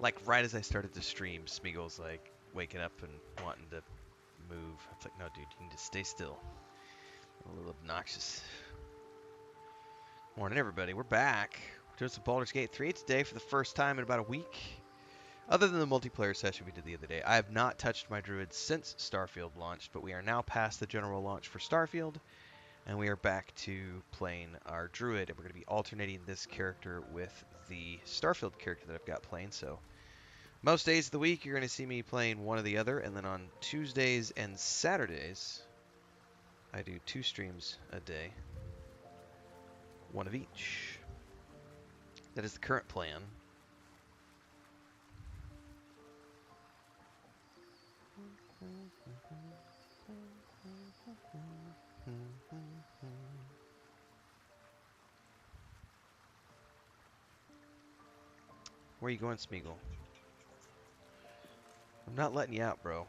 Like right as I started to stream, Smeagol's like waking up and wanting to move. It's like, no, dude, you need to stay still. A little obnoxious. Morning, everybody. We're back. We're doing some Baldur's Gate 3 today for the first time in about a week. Other than the multiplayer session we did the other day, I have not touched my Druid since Starfield launched, but we are now past the general launch for Starfield, and we are back to playing our Druid, and we're going to be alternating this character with the Starfield character that I've got playing, so most days of the week, you're going to see me playing one or the other, and then on Tuesdays and Saturdays, I do 2 streams a day, one of each. That is the current plan. Where are you going, Smeagol? I'm not letting you out, bro.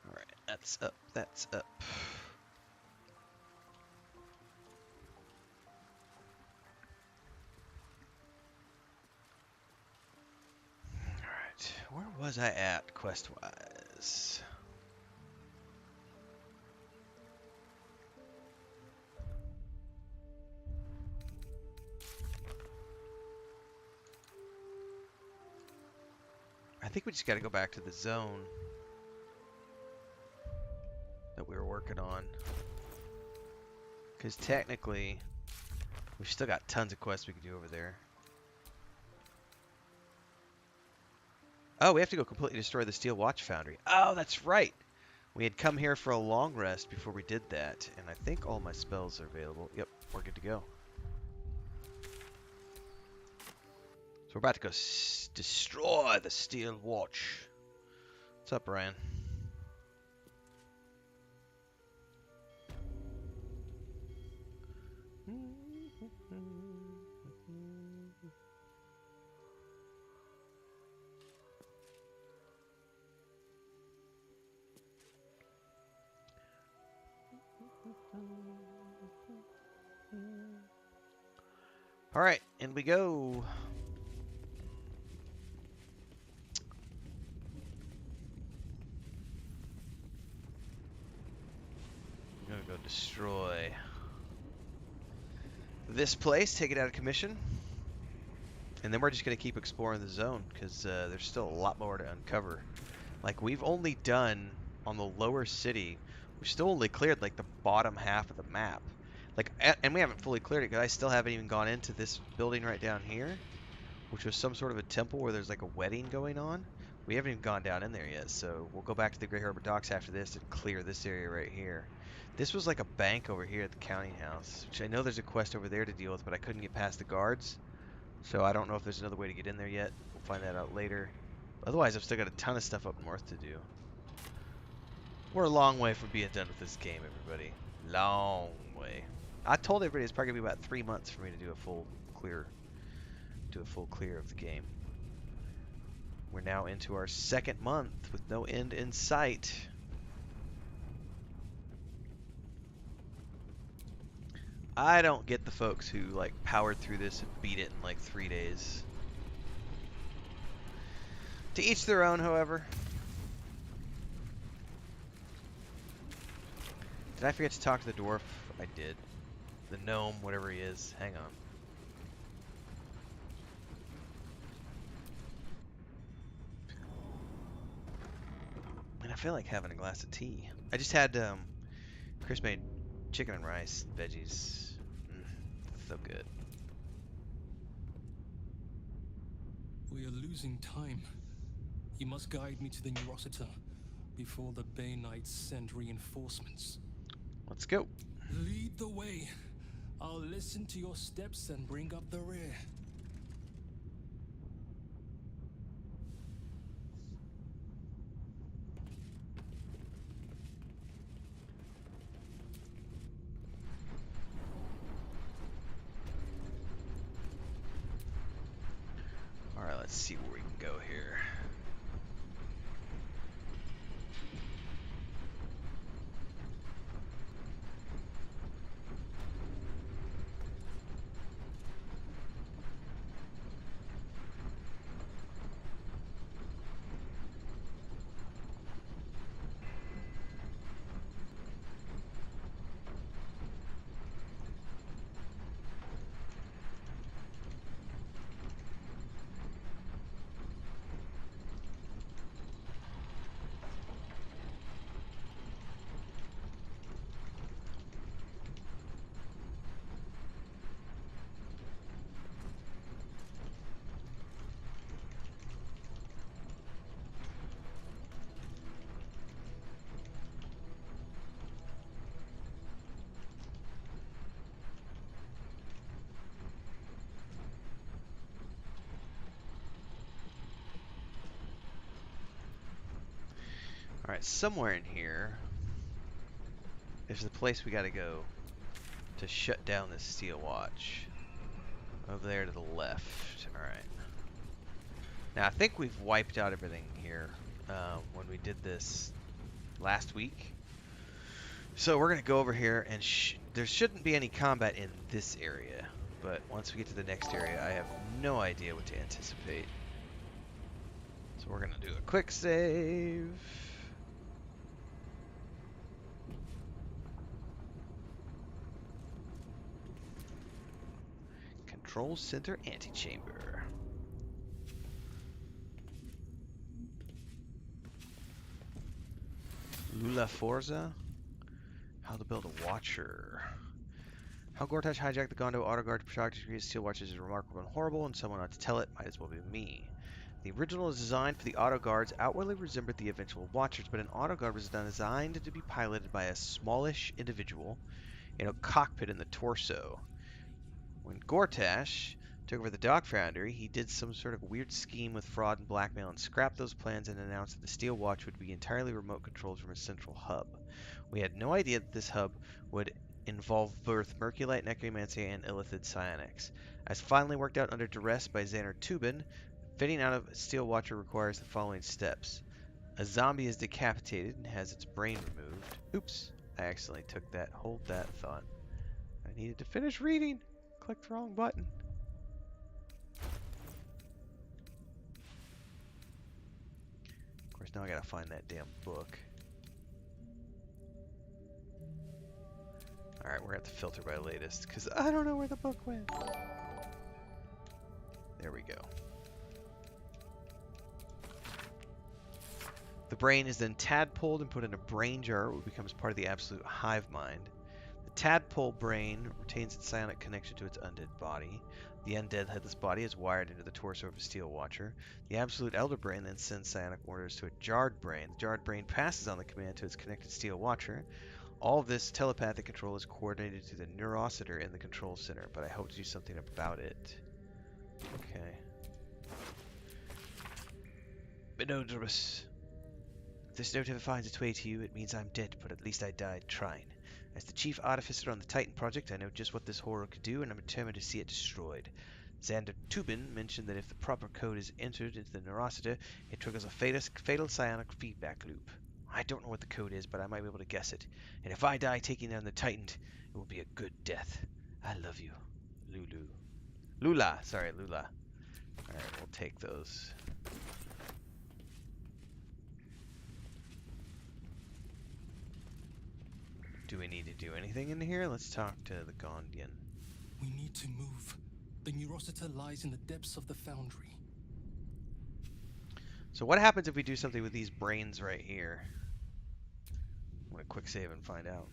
Alright, that's up, that's up. Alright, where was I at, quest-wise? I think we just gotta go back to the zone that we were working on. Because technically, we've still got tons of quests we can do over there. Oh, we have to go completely destroy the Steel Watch Foundry. Oh, that's right! We had come here for a long rest before we did that, and I think all my spells are available. Yep, we're good to go. So we're about to go destroy the Steel Watch. What's up, Brian? All right, in we go. I'm gonna go destroy this place, take it out of commission, and then we're just gonna keep exploring the zone because there's still a lot more to uncover. Like, we've only done on the lower city, we've still only cleared like the bottom half of the map. Like, and we haven't fully cleared it because I still haven't even gone into this building right down here, which was some sort of a temple where there's like a wedding going on. We haven't even gone down in there yet, so we'll go back to the Grey Harbor Docks after this and clear this area right here. This was like a bank over here at the county house, which I know there's a quest over there to deal with, but I couldn't get past the guards, so I don't know if there's another way to get in there yet. We'll find that out later. Otherwise, I've still got a ton of stuff up north to do. We're a long way from being done with this game, everybody. Long way. I told everybody it's probably gonna be about 3 months for me to do a full clear of the game. We're now into our 2nd month with no end in sight. I don't get the folks who like powered through this and beat it in like 3 days. To each their own, however. Did I forget to talk to the dwarf? I did. The gnome, whatever he is. Hang on. And I feel like having a glass of tea. I just had, Chris made chicken and rice and veggies. So good. We are losing time. You must guide me to the Neurosita before the Bay Knights send reinforcements. Let's go. Lead the way. I'll listen to your steps and bring up the rear. Alright, let's see where we can go here. Alright, somewhere in here is the place we gotta go to shut down this steel watch. Over there to the left. Alright. Now, I think we've wiped out everything here when we did this last week. So we're going to go over here, and there shouldn't be any combat in this area. But once we get to the next area, I have no idea what to anticipate. So we're going to do a quick save. Control Center Antechamber. Lula Forza. How to build a Watcher. How Gortash hijacked the Gondo Autoguard to protect his steel watches is remarkable and horrible, and someone ought to tell it. Might as well be me. The original design for the Autoguards outwardly resembled the eventual Watchers, but an Autoguard was designed to be piloted by a smallish individual in a cockpit in the torso. When Gortash took over the Dock Foundry, he did some sort of weird scheme with fraud and blackmail and scrapped those plans and announced that the Steel Watch would be entirely remote controlled from a central hub. We had no idea that this hub would involve both Merculite Necromancy and Illithid Psionics. As finally worked out under duress by Xander Tubin, fitting out of a Steel Watcher requires the following steps. A zombie is decapitated and has its brain removed. Oops, I accidentally took that. Hold that thought. I needed to finish reading. Clicked the wrong button. Of course, now I gotta find that damn book. Alright, we're at the filter by latest, because I don't know where the book went. There we go. The brain is then tadpoled and put in a brain jar, which becomes part of the absolute hive mind. The tadpole brain retains its psionic connection to its undead body. The undead headless body is wired into the torso of a steel watcher. The absolute elder brain then sends psionic orders to a jarred brain. The jarred brain passes on the command to its connected steel watcher. All of this telepathic control is coordinated to the neurocitor in the control center, but I hope to do something about it. Okay. Benodrobus. If this note ever finds its way to you, it means I'm dead, but at least I died trying. As the chief artificer on the Titan project, I know just what this horror could do, and I'm determined to see it destroyed. Xander Tubin mentioned that if the proper code is entered into the neurocitor, it triggers a fatal psionic feedback loop. I don't know what the code is, but I might be able to guess it. And if I die taking down the Titan, it will be a good death. I love you, Lulu. Lula, sorry, Lula. Alright, we'll take those. Do we need to do anything in here? Let's talk to the Gondian. We need to move. The neurocitor lies in the depths of the foundry. So what happens if we do something with these brains right here? I'm going to quick save and find out.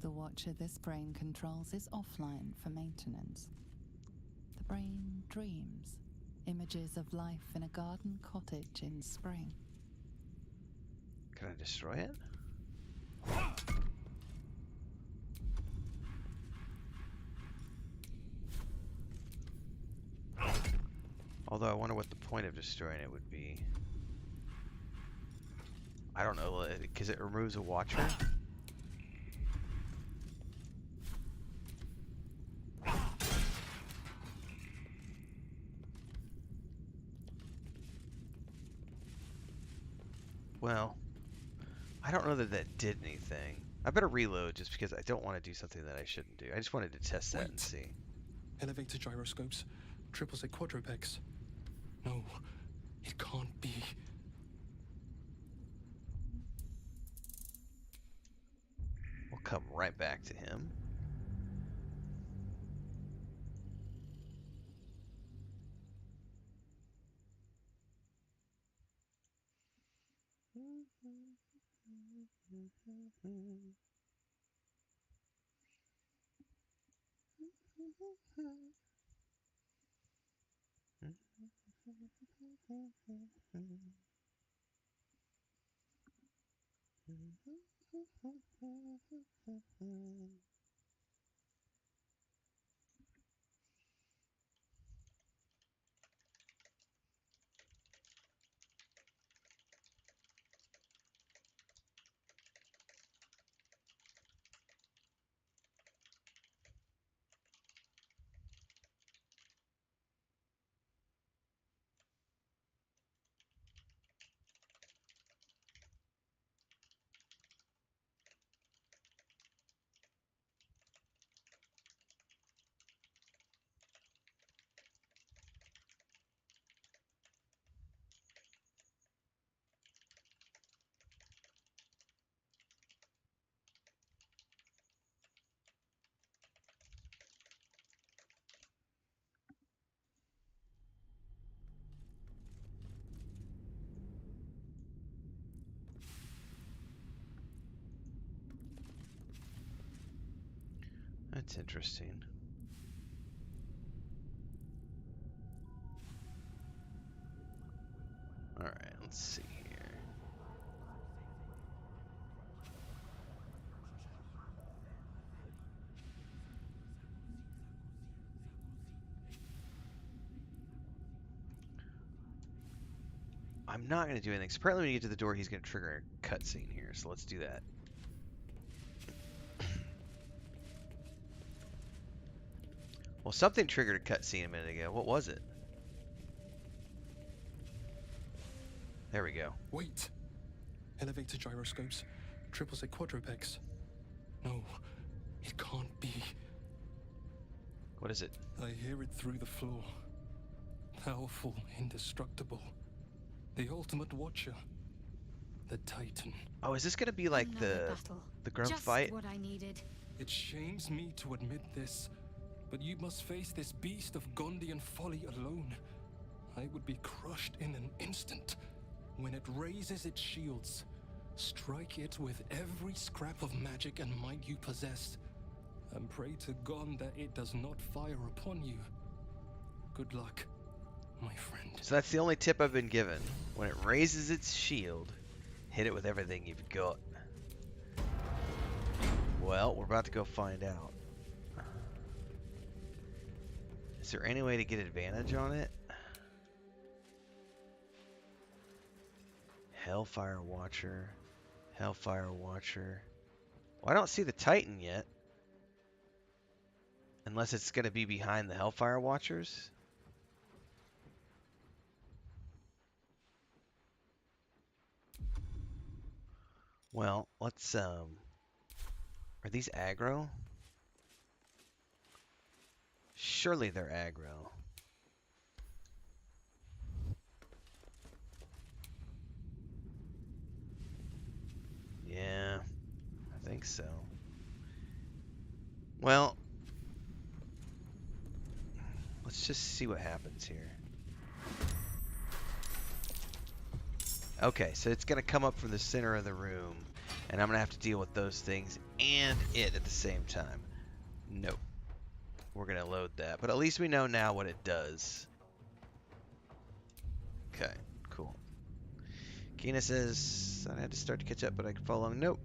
The watcher this brain controls is offline for maintenance. The brain dreams. Images of life in a garden cottage in spring. Can I destroy it? Although I wonder what the point of destroying it would be. I don't know, because it removes a watcher. Well, I don't know that that did anything. I better reload just because I don't want to do something that I shouldn't do. I just wanted to test that and see. Elevator gyroscopes, triple set quadrupex. No, it can't be. We'll come right back to him. That's interesting. Alright, let's see here. I'm not going to do anything. So apparently when you get to the door, he's going to trigger a cutscene here. So let's do that. Well, something triggered a cutscene a minute ago. What was it? There we go. Wait. Elevator gyroscopes. Triples at quadrupex. No, it can't be. What is it? I hear it through the floor. Powerful, indestructible. The ultimate watcher. The Titan. Oh, is this going to be like the grunt fight? What I needed. It shames me to admit this, but you must face this beast of Gondian folly alone. I would be crushed in an instant. When it raises its shields, strike it with every scrap of magic and might you possess, and pray to God that it does not fire upon you. Good luck, my friend. So that's the only tip I've been given. When it raises its shield, hit it with everything you've got. Well, we're about to go find out. Is there any way to get advantage on it? Hellfire Watcher. Hellfire Watcher. Well, I don't see the Titan yet. Unless it's going to be behind the Hellfire Watchers. Well, let's, are these aggro? Surely they're aggro. Yeah, I think so. Well, let's just see what happens here. Okay, so it's going to come up from the center of the room, and I'm going to have to deal with those things and it at the same time. Nope. We're going to load that, but at least we know now what it does. Okay, cool. Kina says, I had to start to catch up, but I can follow along. Nope.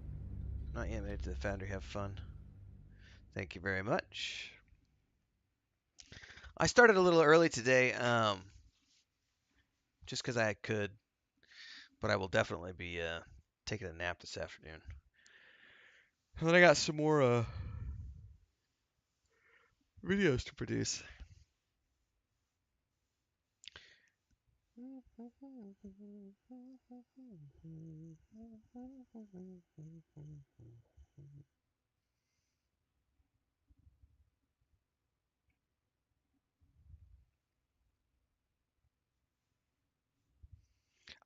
Not yet. Made it to the foundry. Have fun. Thank you very much. I started a little early today, just because I could. But I will definitely be taking a nap this afternoon. And then I got some more videos to produce.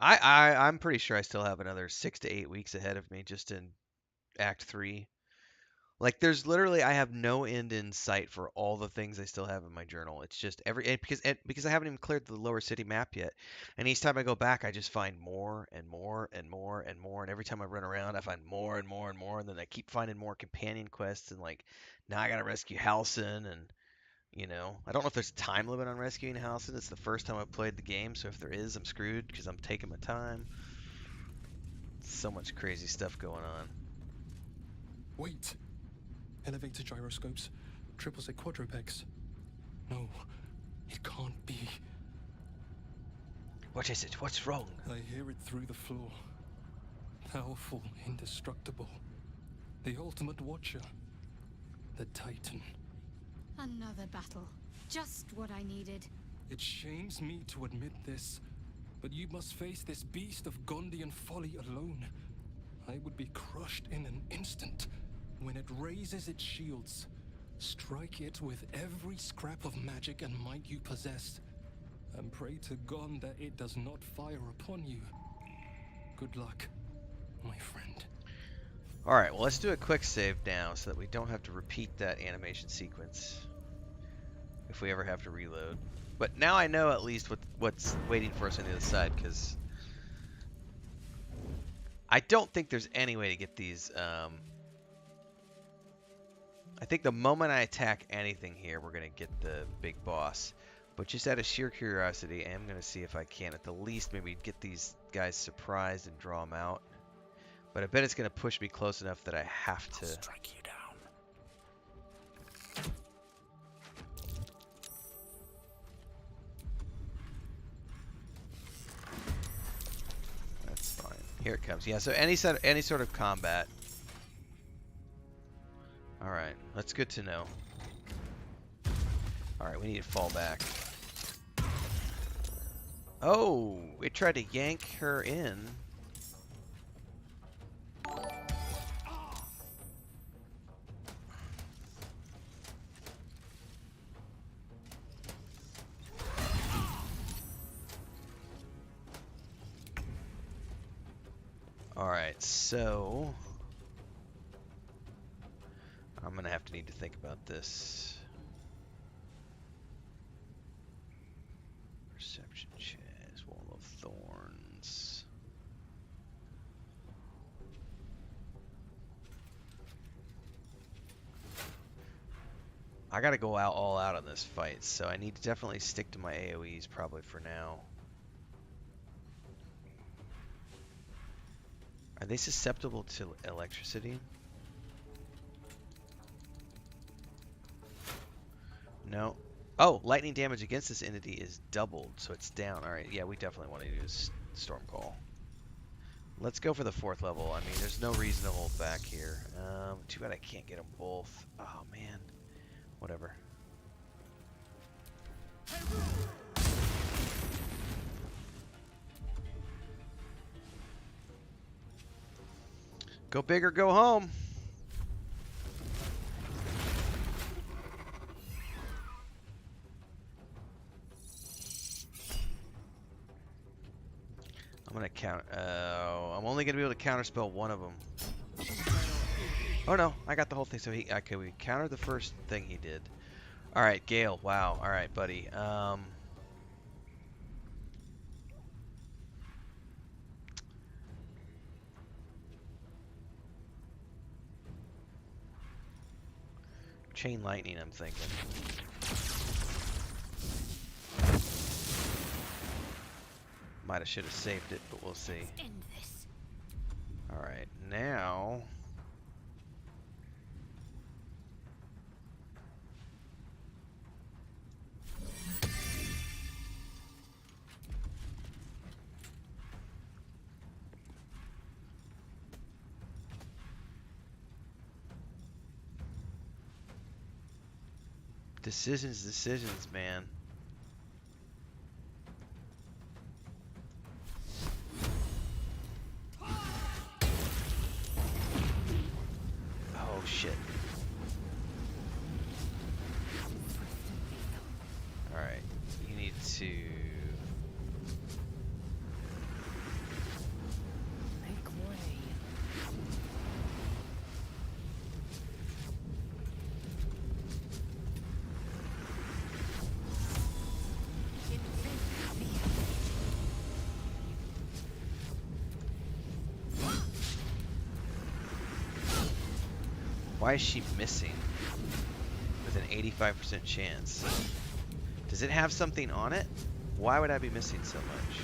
I'm pretty sure I still have another 6 to 8 weeks ahead of me just in Act 3. Like, there's literally, I have no end in sight for all the things I still have in my journal. It's just because I haven't even cleared the lower city map yet. And each time I go back, I just find more and more and more and more. And every time I run around, I find more and more and more. And then I keep finding more companion quests. And like, now I gotta rescue Halcyon. And, you know, I don't know if there's a time limit on rescuing Halcyon. It's the first time I've played the game. So if there is, I'm screwed because I'm taking my time. So much crazy stuff going on. Wait. Elevator gyroscopes. Triples at quadrupex. No, it can't be. What is it? What's wrong? I hear it through the floor. Powerful, indestructible. The ultimate watcher. The Titan. Another battle. Just what I needed. It shames me to admit this, but you must face this beast of Gondian folly alone. I would be crushed in an instant. When it raises its shields, strike it with every scrap of magic and might you possess, and pray to God that it does not fire upon you. Good luck, my friend. Alright, well, let's do a quick save now so that we don't have to repeat that animation sequence if we ever have to reload. But now I know at least what's waiting for us on the other side, because I don't think there's any way to get these I think the moment I attack anything here, we're going to get the big boss. But just out of sheer curiosity, I am going to see if I can at the least maybe get these guys surprised and draw them out. But I bet it's going to push me close enough that I have to... I'll strike you down. That's fine. Here it comes. Yeah, so any sort of combat. Alright, that's good to know. Alright, we need to fall back. Oh, it tried to yank her in. Alright, so I'm gonna have to need to think about this. Perception chest, wall of thorns. I gotta go all out on this fight, so I need to definitely stick to my AoEs probably for now. Are they susceptible to electricity? No. Oh, lightning damage against this entity is doubled, so it's down. Alright, yeah, we definitely want to use Storm Call. Let's go for the 4th level. I mean, there's no reason to hold back here. Too bad I can't get them both. Oh, man. Whatever. Go big or go home. I'm gonna count. I'm only gonna be able to counterspell one of them. Oh no, I got the whole thing. So okay, we countered the first thing he did. All right, Gale. Wow. All right, buddy. Chain lightning, I'm thinking. Might have should have saved it, but we'll see. End this. All right, now. Decisions, man. Oh, shit. Alright, you need to... Make way. Why is she missing? With an 85% chance. Does it have something on it? Why would I be missing so much?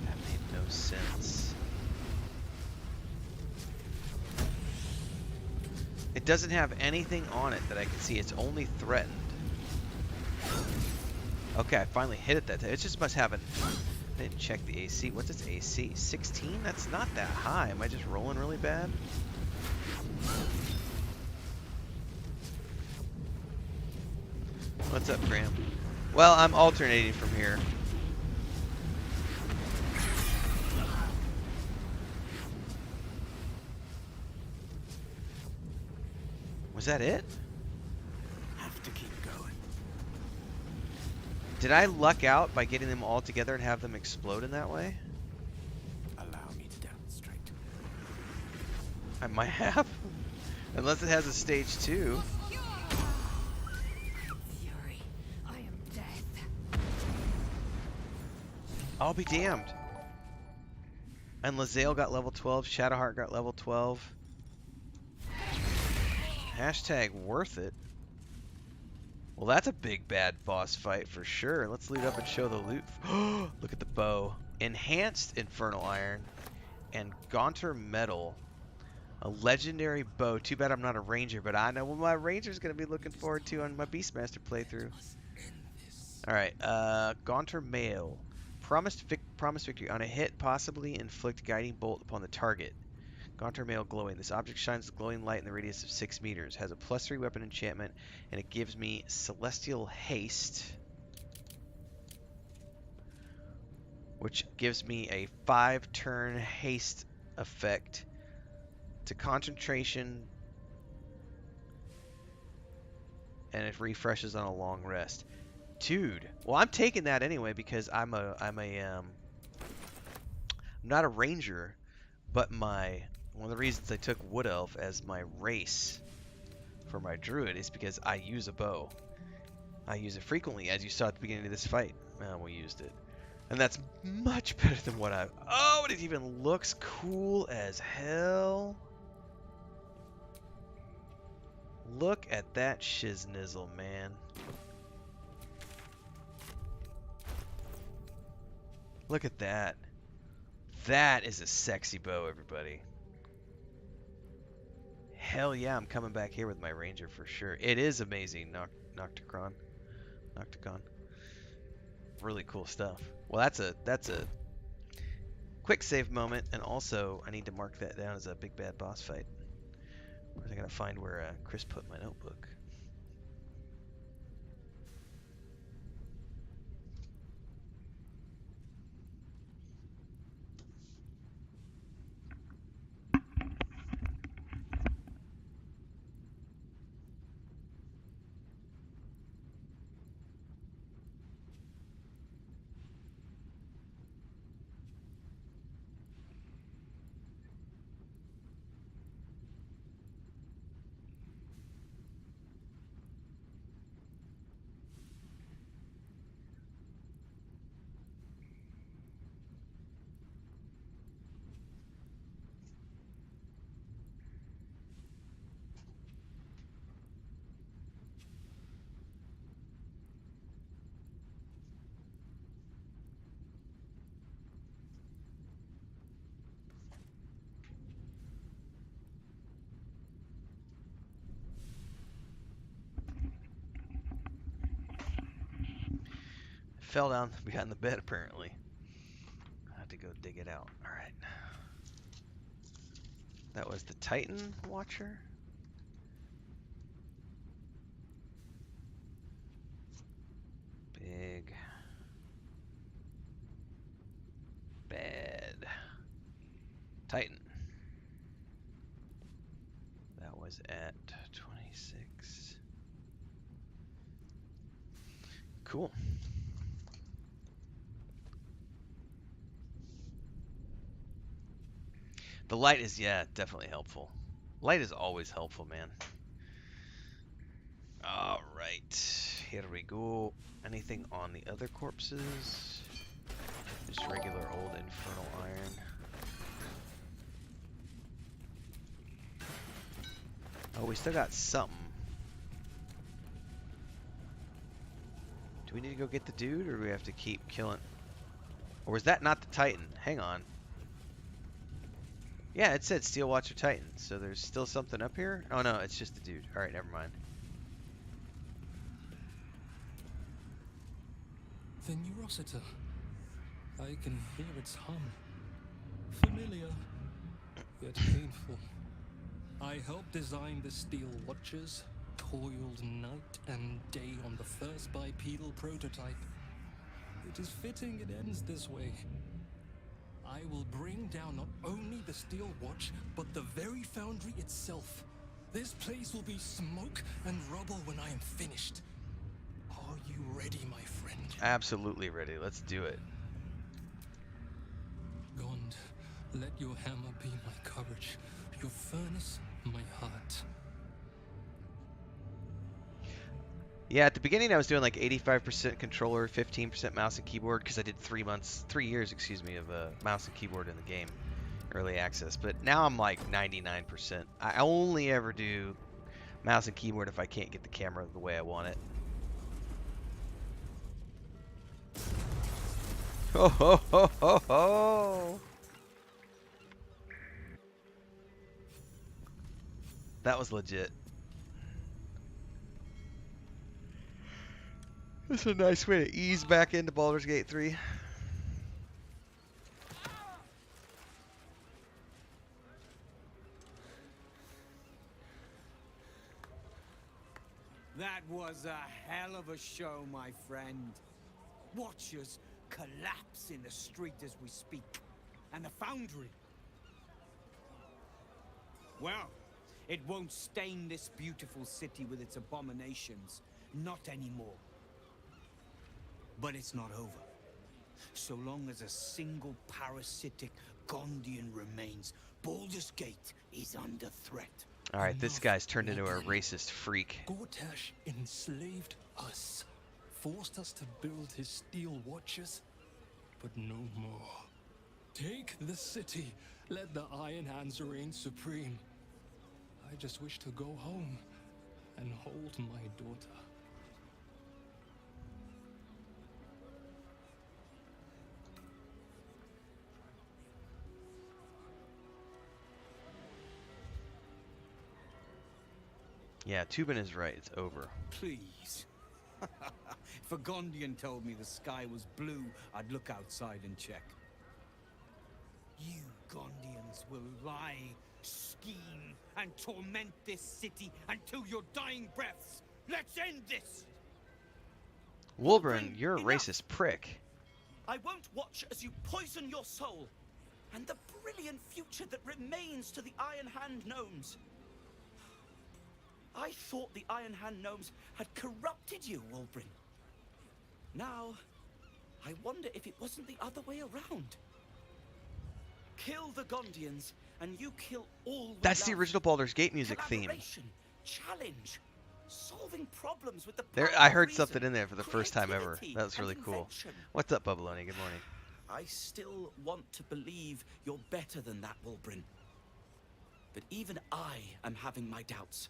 That made no sense. It doesn't have anything on it that I can see. It's only threatened. Okay, I finally hit it that time. It just must have an... I didn't check the AC. What's its AC? 16? That's not that high. Am I just rolling really bad? What's up, Graham? Well, I'm alternating from here. Was that it? Have to keep going. Did I luck out by getting them all together and have them explode in that way? Allow me to demonstrate. I might have. Unless it has a stage 2. Fury, I am death. I'll be damned. And Lae'zel got level 12. Shadowheart got level 12. Hashtag worth it. Well, that's a big bad boss fight for sure. Let's lead up and show the loot. Look at the bow. Enhanced Infernal Iron and Gaunter Metal. A legendary bow. Too bad I'm not a ranger, but I know what my ranger's going to be looking forward to on my Beastmaster playthrough. Alright, Gaunter Mail. Promise victory. On a hit, possibly inflict guiding bolt upon the target. Gaunter Mail glowing. This object shines a glowing light in the radius of 6 meters. Has a +3 weapon enchantment, and it gives me Celestial Haste, which gives me a 5-turn haste effect to concentration, and it refreshes on a long rest. Dude, well, I'm taking that anyway because I'm not a ranger, but one of the reasons I took Wood Elf as my race for my Druid is because I use a bow. I use it frequently, as you saw at the beginning of this fight. We used it. And that's much better than what I... Oh, and it even looks cool as hell. Look at that shiznizzle, man. Look at that. That is a sexy bow, everybody. Hell yeah, I'm coming back here with my ranger for sure. It is amazing, Nocticon. Really cool stuff. Well, that's a quick save moment, and also I need to mark that down as a big bad boss fight. Where's I gotta find where Chris put my notebook? Fell down behind the bed, apparently. I had to go dig it out. Alright. That was the Titan Watcher. Big. Bad. Titan. That was at 26. Cool. The light is, yeah, definitely helpful. Light is always helpful, man. Alright, here we go. Anything on the other corpses? Just regular old Infernal Iron. Oh, we still got something. Do we need to go get the dude, or do we have to keep killing? Or is that not the Titan? Hang on. Yeah, it said Steel Watcher Titan, so there's still something up here? Oh no, it's just the dude. Alright, never mind. The Neurosita. I can hear its hum. Familiar, yet painful. I helped design the Steel Watchers, toiled night and day on the first bipedal prototype. It is fitting it ends this way. I will bring down not only the Steel Watch, but the very foundry itself. This place will be smoke and rubble when I am finished. Are you ready, my friend? Absolutely ready. Let's do it. Gond, let your hammer be my courage, Your furnace, my heart. Yeah, at the beginning I was doing like 85% controller, 15% mouse and keyboard because I did 3 years, excuse me, of mouse and keyboard in the game, early access. But now I'm like 99%. I only ever do mouse and keyboard if I can't get the camera the way I want it. Ho ho ho ho ho! That was legit. That's a nice way to ease back into Baldur's Gate 3. That was a hell of a show, my friend. Watchers collapse in the street as we speak. And the foundry. Well, it won't stain this beautiful city with its abominations. Not anymore. But it's not over. So long as a single parasitic Gondian remains, Baldur's Gate is under threat. Alright, this guy's turned into a racist freak. Gortash enslaved us, forced us to build his steel watches, but no more. Take the city, let the Iron Hands reign supreme. I just wish to go home and hold my daughter. Yeah, Tubin is right. It's over. Please. If a Gondian told me the sky was blue, I'd look outside and check. You Gondians will lie, scheme, and torment this city until your dying breaths. Let's end this! Wolverine, you're a enough. racist prick. I won't watch as you poison your soul and the brilliant future that remains to the Iron Hand gnomes. I thought the Iron Hand gnomes had corrupted you, Wolverine. Now, I wonder if it wasn't the other way around. Kill the Gondians, and you kill all we That's the love. original Baldur's Gate music theme. Collaboration, challenge, solving problems with the There, power I of heard reason, something in there for the first time ever. creativity, That was really and cool. invention. What's up, Bubbaloni? Good morning. I still want to believe you're better than that, Wolverine. But even I am having my doubts.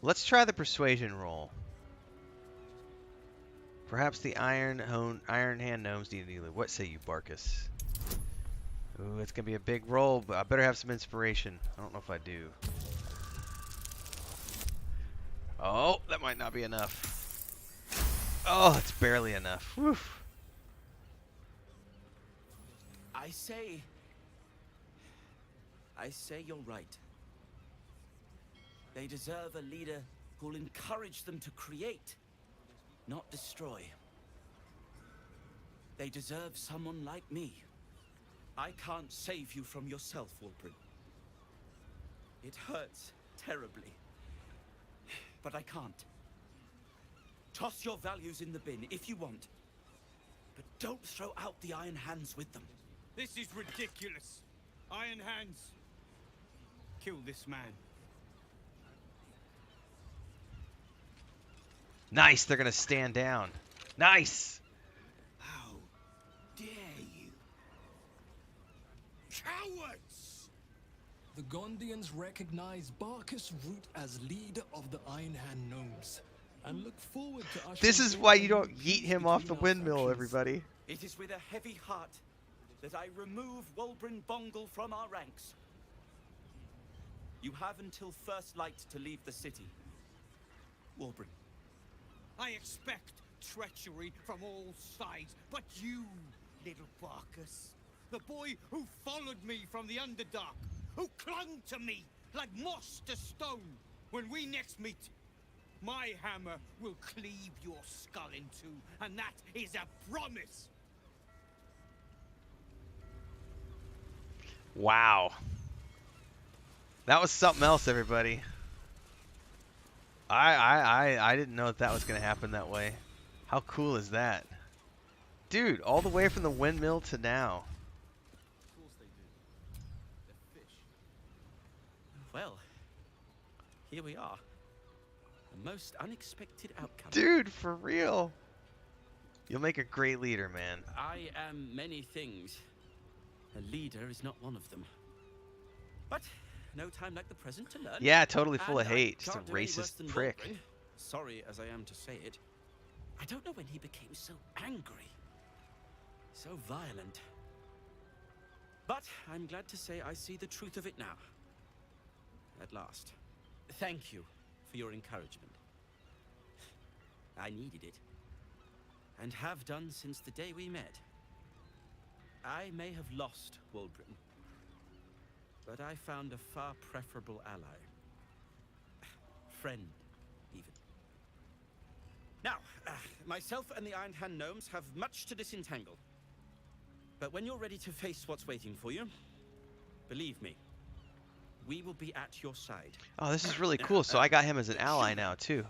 Let's try the persuasion roll. Perhaps the Iron Hand gnomes need to. What say you, Barkus? Ooh, it's gonna be a big roll, but I better have some inspiration. I don't know if I do. Oh, that might not be enough. Oh, it's barely enough. Woof. I say you're right. They deserve a leader who'll encourage them to create, not destroy. They deserve someone like me. I can't save you from yourself, Wolverine. It hurts terribly, but I can't. Toss your values in the bin if you want, but don't throw out the Iron Hands with them. This is ridiculous. Iron Hands. Kill this man. Nice, they're gonna stand down. Nice. How dare you? Cowards! The Gondians recognize Barkus Root as leader of the Iron Hand gnomes, and look forward to ushering This is in why a you don't new yeet peace him off the between our windmill, factions. everybody. It is with a heavy heart that I remove Wolverine Bongle from our ranks. You have until first light to leave the city. Wolverine. I expect treachery from all sides, but you, little Barkus, the boy who followed me from the Underdark, who clung to me like moss to stone, when we next meet, my hammer will cleave your skull in two, and that is a promise. Wow. That was something else, everybody. I didn't know that was gonna happen that way. How cool is that? Dude, all the way from the windmill to now. Of course they do. They're fish. Well, here we are. A most unexpected outcome. Dude, for real. You'll make a great leader, man. I am many things. A leader is not one of them. But no time like the present to learn. Yeah, totally full of And I hate. Just a can't do any worse racist than prick. Waldron. Sorry as I am to say it. I don't know when he became so angry. So violent. But I'm glad to say I see the truth of it now. At last. Thank you for your encouragement. I needed it. And have done since the day we met. I may have lost Waldron, but I found a far preferable ally. Friend, even. Now, myself and the Iron Hand gnomes have much to disentangle. But when you're ready to face what's waiting for you, believe me, we will be at your side. Oh, this is really cool. So I got him as an ally now, too.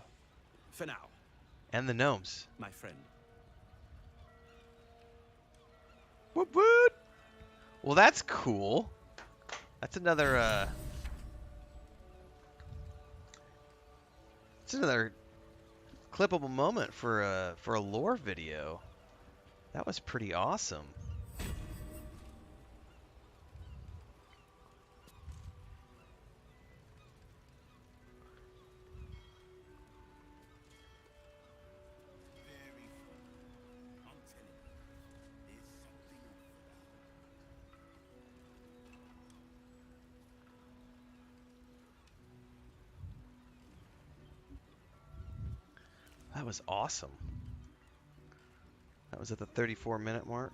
For now, And the gnomes. my friend. Woot woot! Well, that's cool. That's another, It's another clippable moment for a lore video. That was pretty awesome. Very fun. I'm telling you, there's something up for that. That was awesome. That was at the 34-minute mark.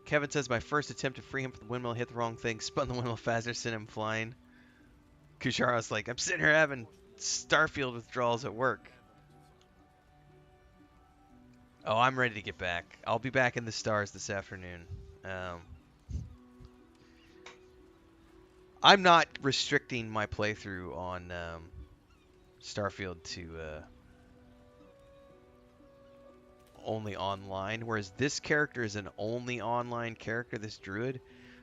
Kevin says, my first attempt to free him from the windmill hit the wrong thing, spun the windmill faster, sent him flying. Kujaro's like, I'm sitting here having Starfield withdrawals at work. Oh, I'm ready to get back. I'll be back in the stars this afternoon. I'm not restricting my playthrough on Starfield to only online, whereas this character is an only online character, this Druid.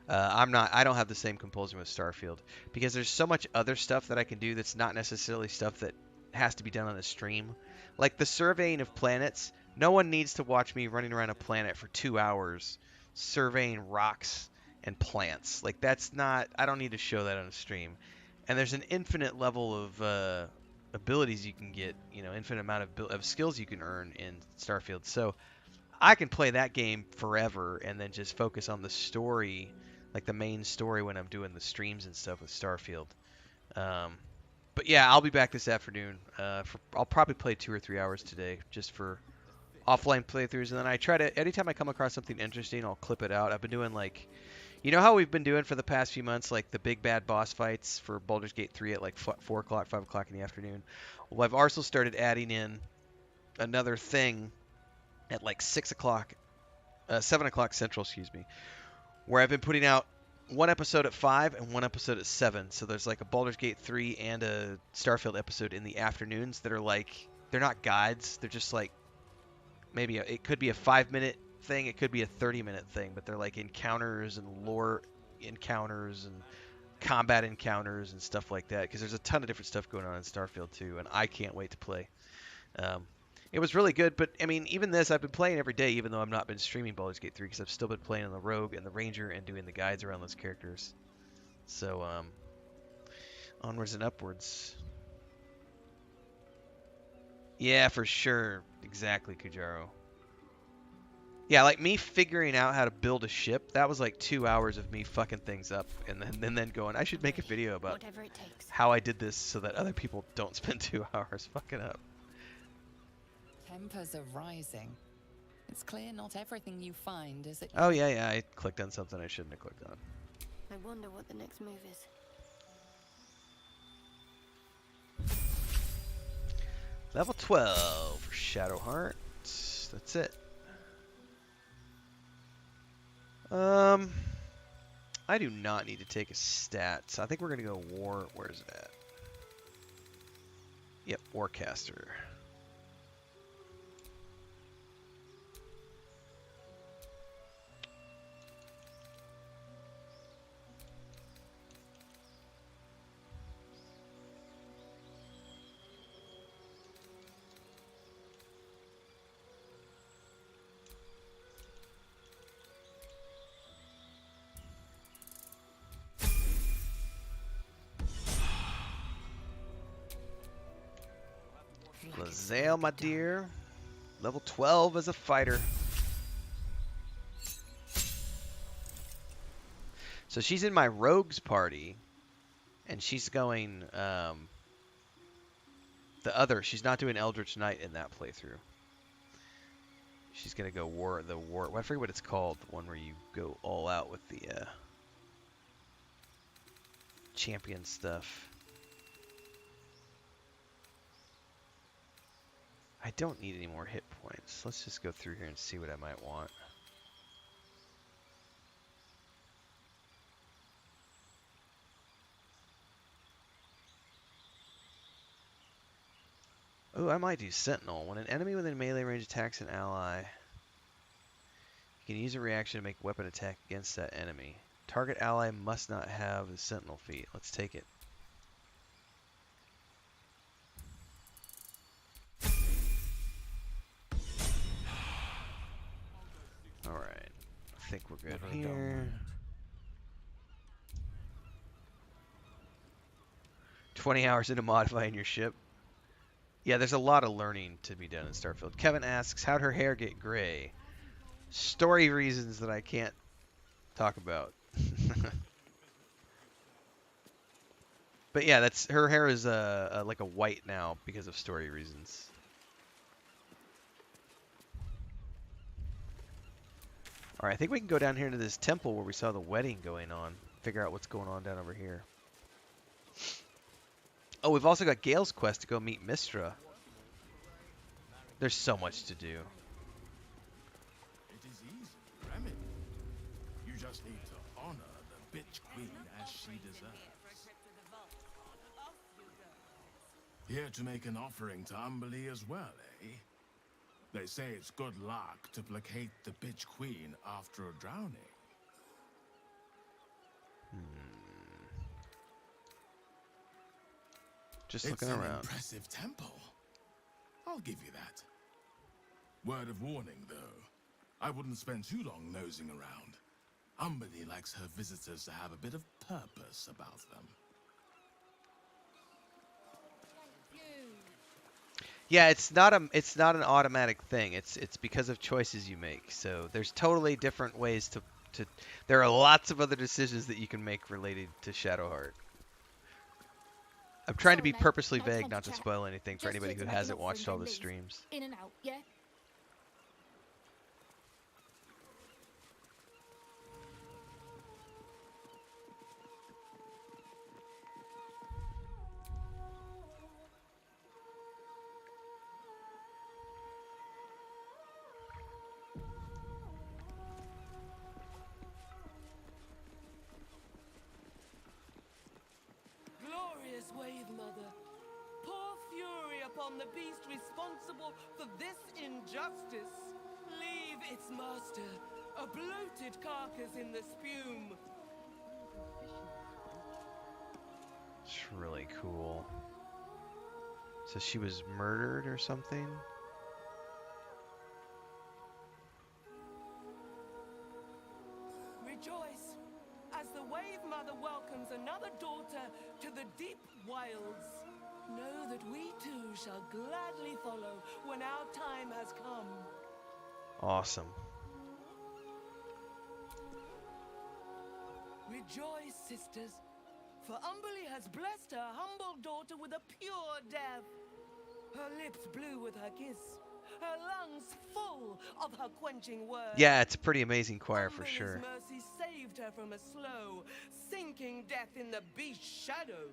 I don't have the same compulsion with Starfield because there's so much other stuff that I can do that's not necessarily stuff that has to be done on a stream. Like the surveying of planets, no one needs to watch me running around a planet for 2 hours surveying rocks and plants. Like that's not, I don't need to show that on a stream. And there's an infinite level of abilities you can get, you know, infinite amount of skills you can earn in Starfield. So I can play that game forever and then just focus on the story, like the main story when I'm doing the streams and stuff with Starfield. But yeah, I'll be back this afternoon. I'll probably play 2 or 3 hours today just for offline playthroughs. And then I try to, anytime I come across something interesting, I'll clip it out. I've been doing like, you know how we've been doing for the past few months, like the big bad boss fights for Baldur's Gate 3 at like 4 o'clock, 5 o'clock in the afternoon. Well, I've also started adding in another thing at like 6 o'clock, 7 o'clock Central, excuse me, where I've been putting out one episode at 5 and one episode at 7. So there's like a Baldur's Gate 3 and a Starfield episode in the afternoons that are like, they're not guides. They're just like, maybe it could be a 5-minute thing, it could be a 30-minute thing, but they're like encounters and lore encounters and combat encounters and stuff like that, because there's a ton of different stuff going on in Starfield too, and I can't wait to play. It was really good, but I mean, even this, I've been playing every day, even though I've not been streaming Baldur's Gate 3, because I've still been playing on the Rogue and the Ranger and doing the guides around those characters. So, onwards and upwards. Yeah, for sure. Exactly, Kujaro. Yeah, like me figuring out how to build a ship, that was like 2 hours of me fucking things up and then going, I should make a video about Whatever it takes. how I did this so that other people don't spend 2 hours fucking up. Tempers are rising. It's clear not everything you find is it. Oh, yeah, I clicked on something I shouldn't have clicked on. I wonder what the next move is. Level 12 for Shadowheart. That's it. I do not need to take a stat, so I think we're going to go war. Where's it at? Yep, Warcaster. Lazelle, my dear. Level 12 as a fighter. So she's in my rogues party, and she's going the other. She's not doing Eldritch Knight in that playthrough. She's gonna go war. I forget what it's called. The one where you go all out with the champion stuff. I don't need any more hit points. Let's just go through here and see what I might want. Oh, I might do Sentinel. When an enemy within melee range attacks an ally, you can use a reaction to make a weapon attack against that enemy. Target ally must not have the Sentinel feat. Let's take it. Alright. I think we're good here. 20 hours into modifying your ship. Yeah, there's a lot of learning to be done in Starfield. Kevin asks, how'd her hair get gray? Story reasons that I can't talk about. But yeah, that's her hair is like a white now because of story reasons. All right, I think we can go down here into this temple where we saw the wedding going on. Figure out what's going on down over here. Oh, we've also got Gale's quest to go meet Mistra. There's so much to do. It is easy, Remy. You just need to honor the bitch queen as she deserves. Here to make an offering to Umberly as well, eh? They say it's good luck to placate the bitch queen after a drowning. Just looking around. It's an impressive temple. I'll give you that. Word of warning, though. I wouldn't spend too long nosing around. Umberly likes her visitors to have a bit of purpose about them. Yeah, it's not an automatic thing. It's because of choices you make. So there's totally different ways to there are lots of other decisions that you can make related to Shadowheart. I'm trying to be purposely vague, not to spoil anything for anybody who hasn't watched all the streams. In and out, yeah? Glorious Wave Mother, pour fury upon the beast responsible for this injustice. Leave its master, a bloated carcass in the spume. It's really cool. So she was murdered or something? Rejoice as the Wave Mother welcomes another daughter to the deep wilds. Know that we too shall gladly follow when our time has come. Awesome. Rejoice, sisters, for Umberly has blessed her humble daughter with a pure death. Her lips blue with her kiss, her lungs full of her quenching words. Yeah, it's a pretty amazing choir for sure. Umberly's mercy saved her from a slow, sinking death in the beast's shadow.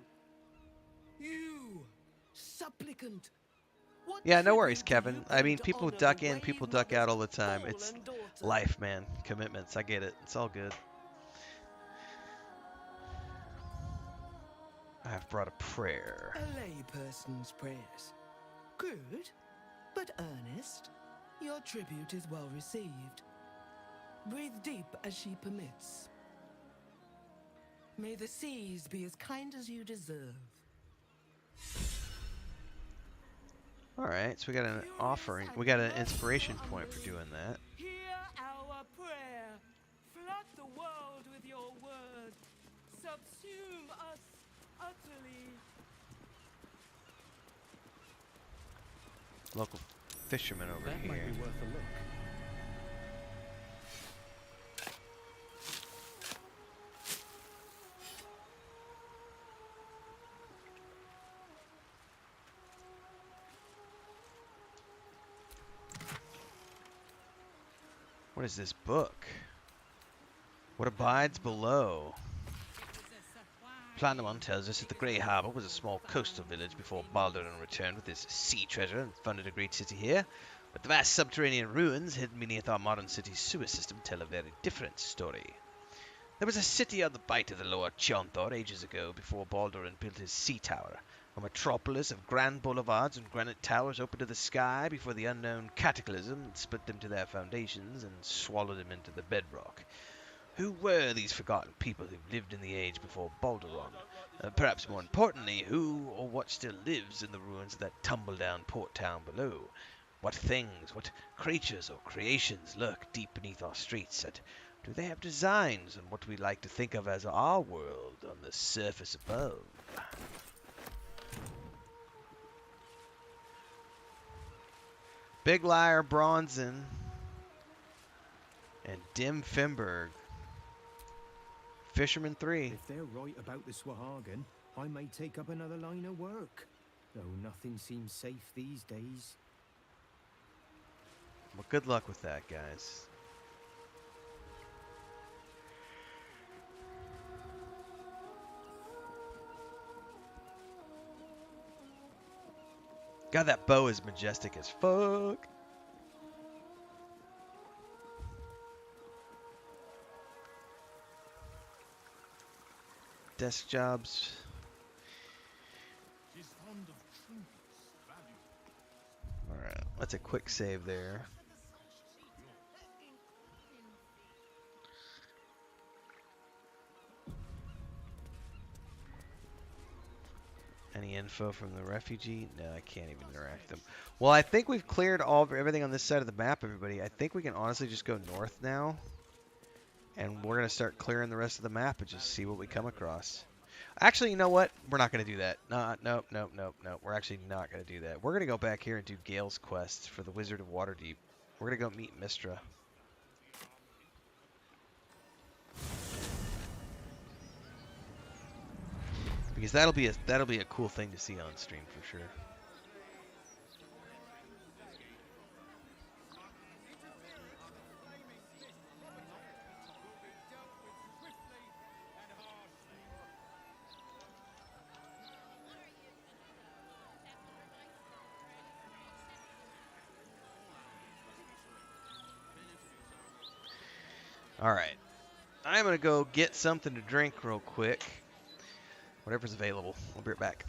You, supplicant. What Yeah, no tribute worries, do you Kevin. I pay mean, to people honor duck the in, Wave people duck out all the time. Mother's It's fallen daughter? life, man. Commitments. I get it. It's all good. I have brought a prayer. A layperson's prayers. Good, but earnest. Your tribute is well received. Breathe deep as she permits. May the seas be as kind as you deserve. Alright, so we got an offering. We got an inspiration point for doing that. Hear our prayer. Flood the world with your word. Subsume us utterly. Local fisherman over That here. might be worth a look. What is this book? What abides below? Planamon tells us that the Grey Harbour was a small coastal village before Baldur'S returned with his sea treasure and founded a great city here. But the vast subterranean ruins hidden beneath our modern city's sewer system tell a very different story. There was a city on the bight of the lower Chionthor ages ago before Baldur'S built his sea tower. A metropolis of grand boulevards and granite towers open to the sky before the unknown cataclysm split them to their foundations and swallowed them into the bedrock. Who were these forgotten people who lived in the age before Baldur'S? Perhaps more importantly, who or what still lives in the ruins of that tumble-down port town below? What things, what creatures or creations lurk deep beneath our streets? And do they have designs on what we like to think of as our world on the surface above? Big Liar Bronzen and Dim Finberg. Fisherman 3. If they're right about the Swahagan, I may take up another line of work. Though nothing seems safe these days. Well, good luck with that, guys. God, that bow is majestic as fuck. Desk jobs. She's fond of trinkets, valuable. Alright, that's a quick save there. Any info from the refugee? No, I can't even interact with them. Well, I think we've cleared everything on this side of the map, everybody. I think we can honestly just go north now. And we're going to start clearing the rest of the map and just see what we come across. Actually, you know what? We're not going to do that. Nope. We're actually not going to do that. We're going to go back here and do Gale's quest for the Wizard of Waterdeep. We're going to go meet Mistra. Because that'll be a cool thing to see on stream for sure. Alright. I'm going to go get something to drink real quick. Whatever's available. I'll be right back.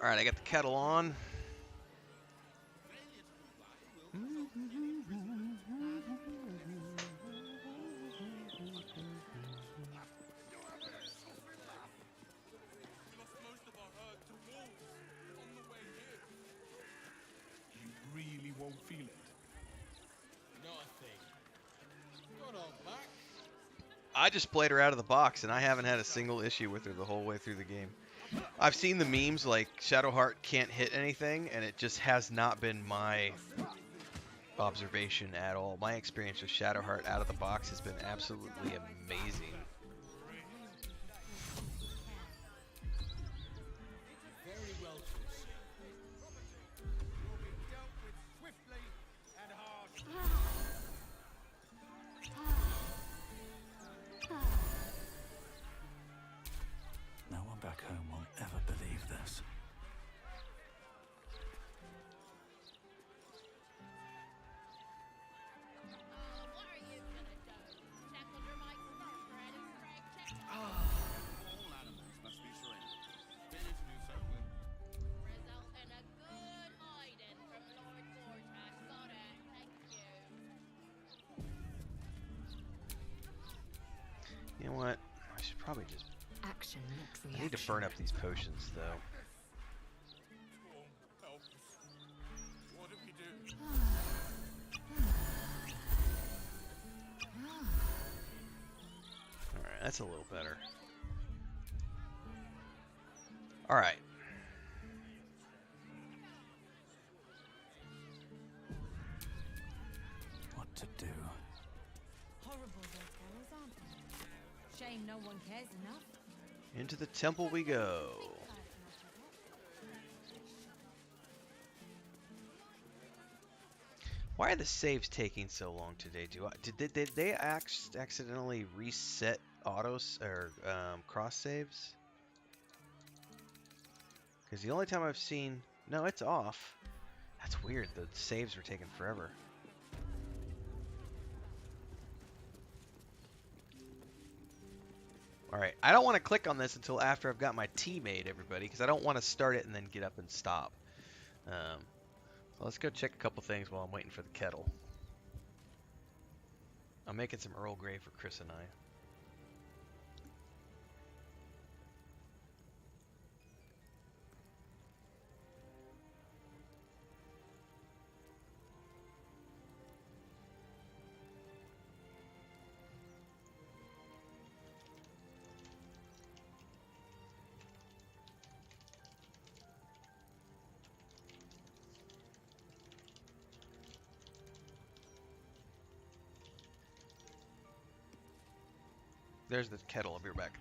All right, I got the kettle on. You really won't feel it. I just played her out of the box, and I haven't had a single issue with her the whole way through the game. I've seen the memes like Shadowheart can't hit anything, and it just has not been my observation at all. My experience with Shadowheart out of the box has been absolutely amazing. Very well, you'll be dealt with swiftly and harshly. No one back home will ever believe this. All animals must be surrendered. Finish to do so. Result in a good hiding from Lord Gortash. Got it. Thank you. You know what? I should probably just... Action, not I reaction. need to burn up these potions, though. Help us. What do we do? Alright, that's a little better. Alright. What to do? Horrible those girls, aren't they? Shame no one cares enough. Into the temple we go. Why are the saves taking so long today? Did they accidentally reset autos or cross saves? Because the only time I've seen, no, it's off. That's weird. The saves were taking forever. All right, I don't want to click on this until after I've got my tea made, everybody, because I don't want to start it and then get up and stop. So let's go check a couple things while I'm waiting for the kettle. I'm making some Earl Grey for Chris and I. There's the kettle. I'll be right back.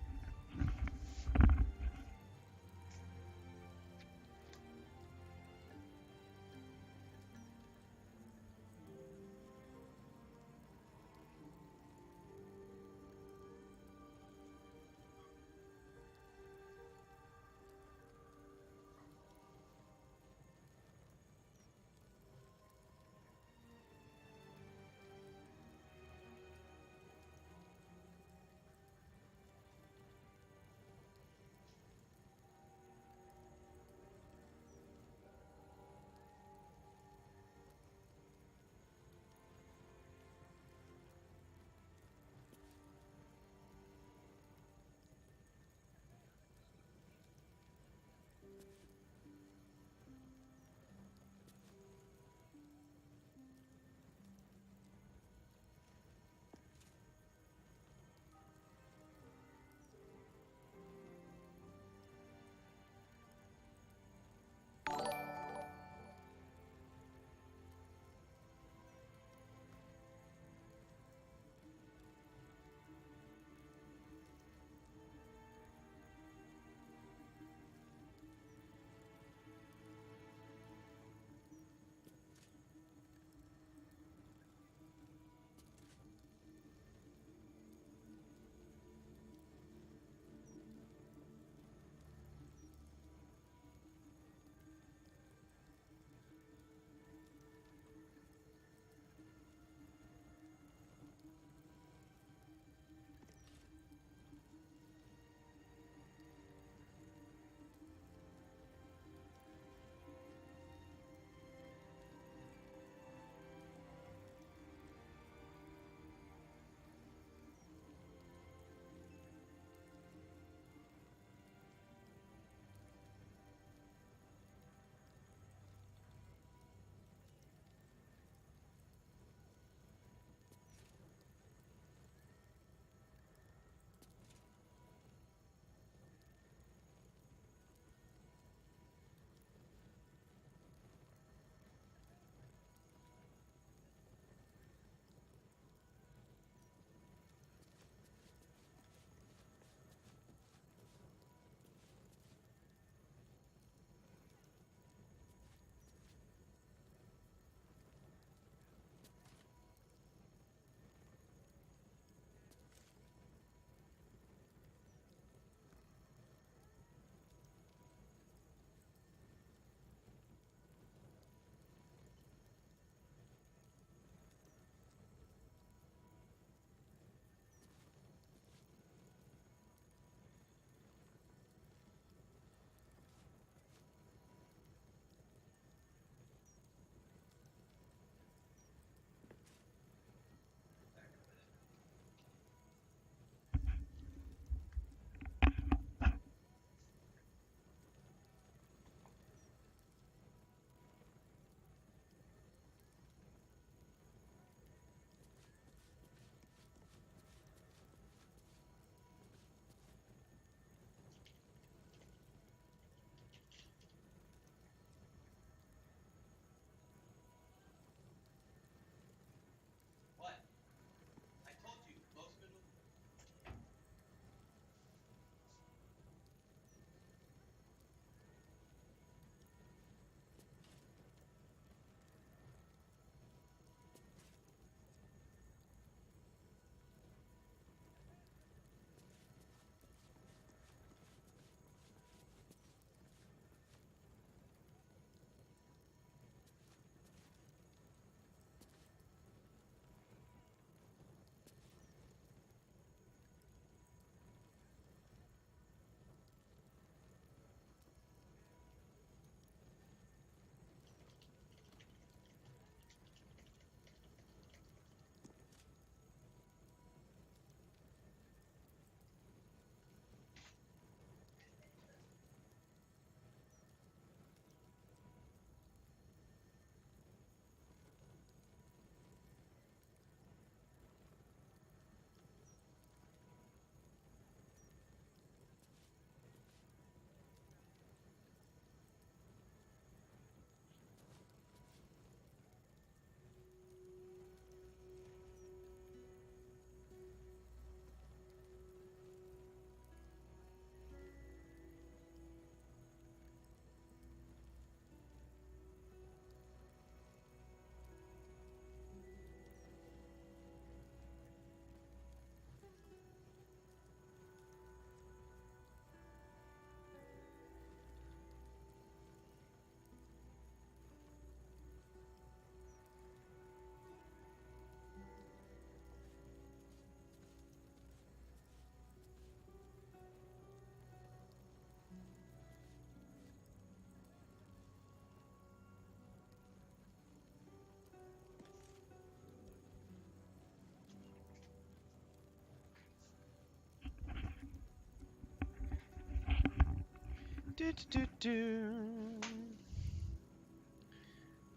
Do, do, do, do.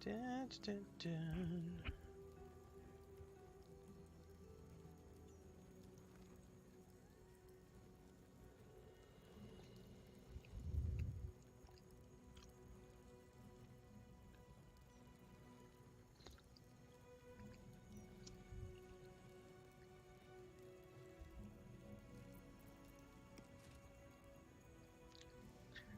Dun, dun, dun.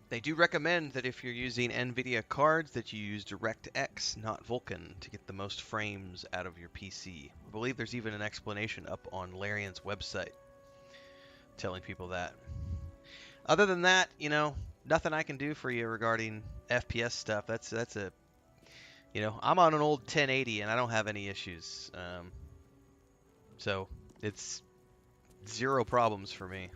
They do recommend that if you're using NVIDIA cards that you use DirectX, not Vulkan, to get the most frames out of your PC. I believe there's even an explanation up on Larian's website telling people that. Other than that, you know, nothing I can do for you regarding FPS stuff. That's a, you know, I'm on an old 1080 and I don't have any issues. So it's zero problems for me.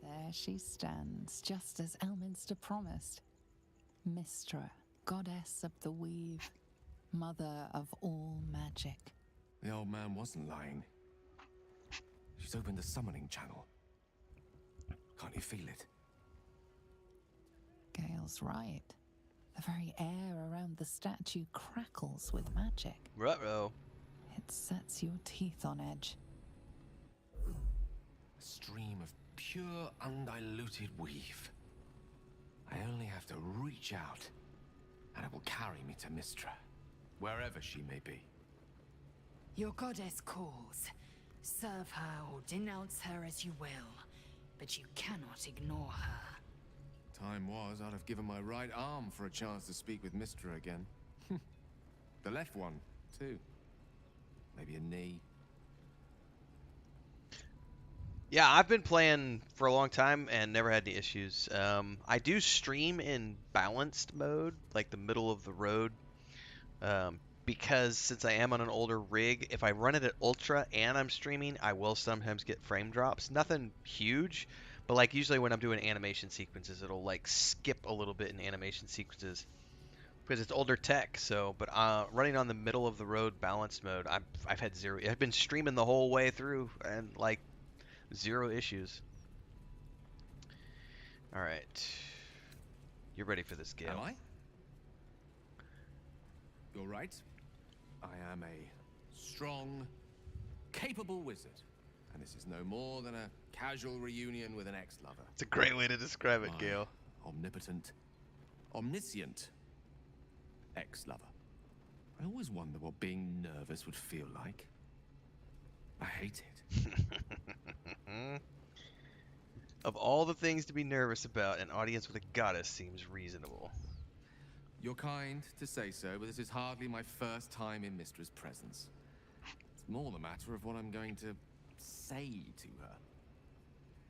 There she stands, just as Elminster promised. Mystra, goddess of the weave, mother of all magic. The old man wasn't lying. She's opened the summoning channel. Can't you feel it? Gale's right. The very air around the statue crackles with magic. Ruh-roh. It sets your teeth on edge. A stream of pure, undiluted weave. I only have to reach out, and it will carry me to Mystra, wherever she may be. Your goddess calls. Serve her or denounce her as you will, but you cannot ignore her. Time was, I'd have given my right arm for a chance to speak with Mystra again. The left one, too. Maybe a knee. Yeah, I've been playing for a long time and never had any issues. I do stream in balanced mode, like the middle of the road, because since I am on an older rig, if I run it at ultra and I'm streaming, I will sometimes get frame drops. Nothing huge, but like usually when I'm doing animation sequences, it'll like skip a little bit in animation sequences because it's older tech. So, but running on the middle of the road balanced mode, I've had zero. I've been streaming the whole way through and like zero issues. All right, you're ready for this, Gale. Am I? You're right. I am a strong, capable wizard. And this is no more than a casual reunion with an ex-lover. It's a great way to describe it, My Gale. Omnipotent, omniscient ex-lover. I always wonder what being nervous would feel like. I hate it. Of all the things to be nervous about, an audience with a goddess seems reasonable. You're kind to say so, but this is hardly my first time in Mystra's presence. It's more the matter of what I'm going to say to her.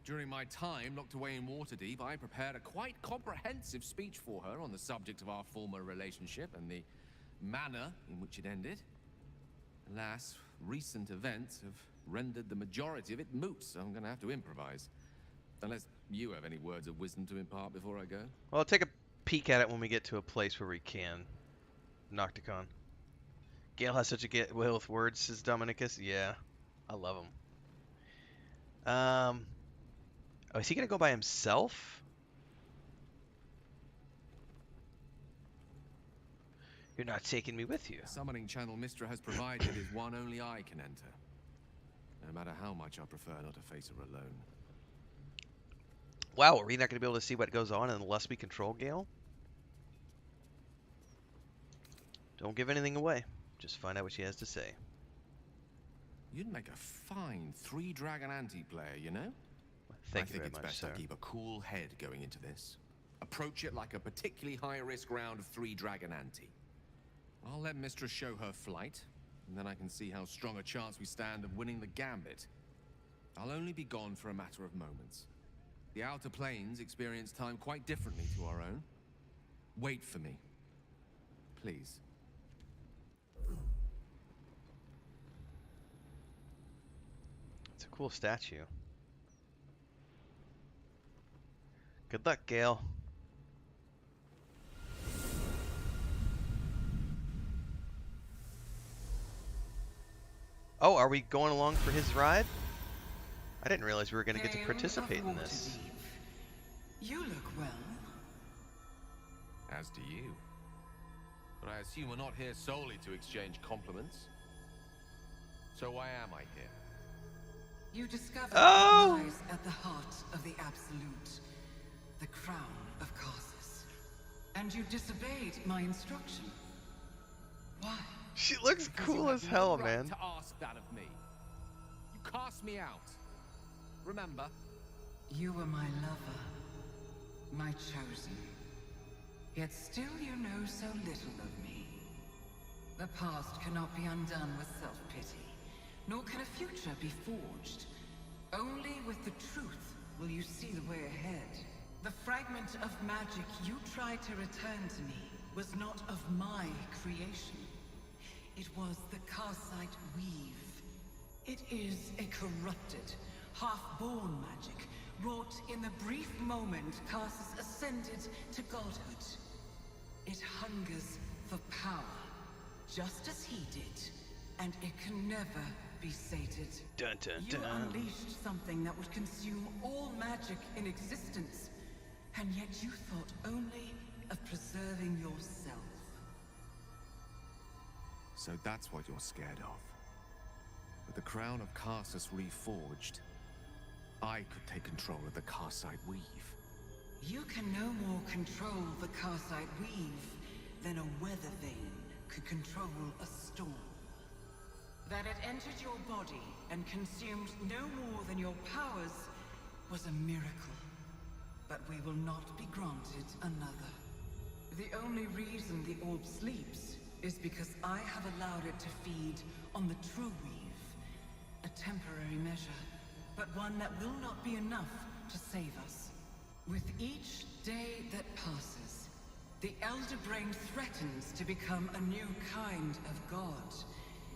During my time locked away in Waterdeep, I prepared a quite comprehensive speech for her on the subject of our former relationship and the manner in which it ended. Alas, recent events have rendered the majority of it moot, so I'm going to have to improvise. Unless you have any words of wisdom to impart before I go. Well, I'll take a peek at it when we get to a place where we can. Nocticon. Gale has such a way with words, says Dominicus. Yeah, I love him. Oh, is he gonna go by himself? You're not taking me with you. The summoning channel Mystra has provided is one only I can enter. No matter how much I prefer not to face her alone. Wow, are we not gonna be able to see what goes on unless we control Gale? Don't give anything away. Just find out what she has to say. You'd make a fine 3-dragon anti-player, you know? Thank you I very think it's much, best sir. I keep a cool head going into this. Approach it like a particularly high-risk round of 3-dragon ante. I'll let Mystra show her flight, and then I can see how strong a chance we stand of winning the gambit. I'll only be gone for a matter of moments. The Outer Planes experience time quite differently to our own. Wait for me. Please. It's a cool statue. Good luck, Gale. Oh, are we going along for his ride? I didn't realize we were going to get to Gale participate of in this. Waterdeep. You look well. As do you. But I assume we're not here solely to exchange compliments. So why am I here? You discovered Oh! what lies at the heart of the Absolute, the crown of Karsus. And you disobeyed my instruction. Why? She looks Because cool you as have hell, no right man. to ask that of me. You cast me out. Remember? You were my lover, my chosen. Yet still you know so little of me. The past cannot be undone with self-pity, nor can a future be forged. Only with the truth will you see the way ahead. The fragment of magic you tried to return to me was not of my creation. It was the Karsite Weave. It is a corrupted, half-born magic, wrought in the brief moment Karsus ascended to godhood. It hungers for power, just as he did, and it can never be sated. Dun, dun, You dun. unleashed something that would consume all magic in existence, and yet you thought only of preserving yourself. So that's what you're scared of. With the crown of Karsus reforged, I could take control of the Karsite Weave. You can no more control the Karsite Weave than a weather vane could control a storm. That it entered your body and consumed no more than your powers was a miracle. But we will not be granted another. The only reason the orb sleeps is because I have allowed it to feed on the true weave. A temporary measure, but one that will not be enough to save us. With each day that passes, the Elder Brain threatens to become a new kind of god.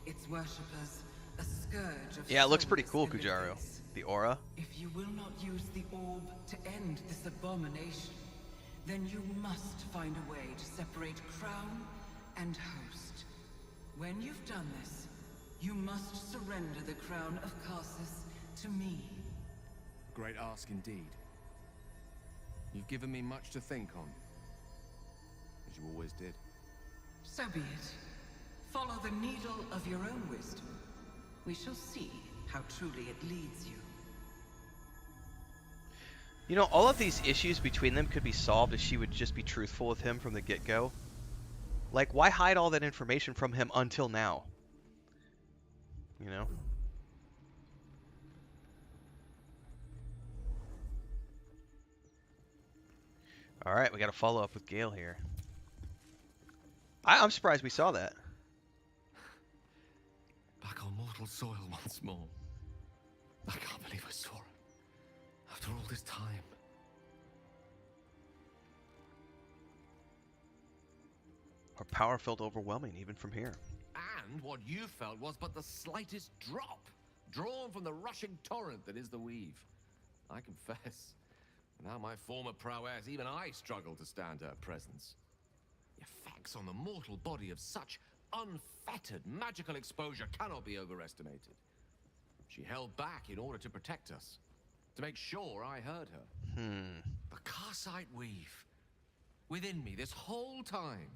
Its worshippers, a scourge of Yeah, it looks pretty soulless cool, Kujaru. entities. The aura. If you will not use the orb to end this abomination, then you must find a way to separate crown and host. When you've done this, you must surrender the crown of Karsus to me. Great ask indeed. You've given me much to think on. As you always did. So be it. Follow the needle of your own wisdom. We shall see how truly it leads you. You know, all of these issues between them could be solved if she would just be truthful with him from the get-go. Like, why hide all that information from him until now? You know? Alright, we gotta follow up with Gale here. I'm surprised we saw that. Back on mortal soil once more. I can't believe I saw it. After all this time. Her power felt overwhelming, even from here. And what you felt was but the slightest drop, drawn from the rushing torrent that is the weave. I confess, without my former prowess, even I struggle to stand her presence. The effects on the mortal body of such unfettered magical exposure cannot be overestimated. She held back in order to protect us, to make sure I heard her. The Karsite Weave, within me this whole time.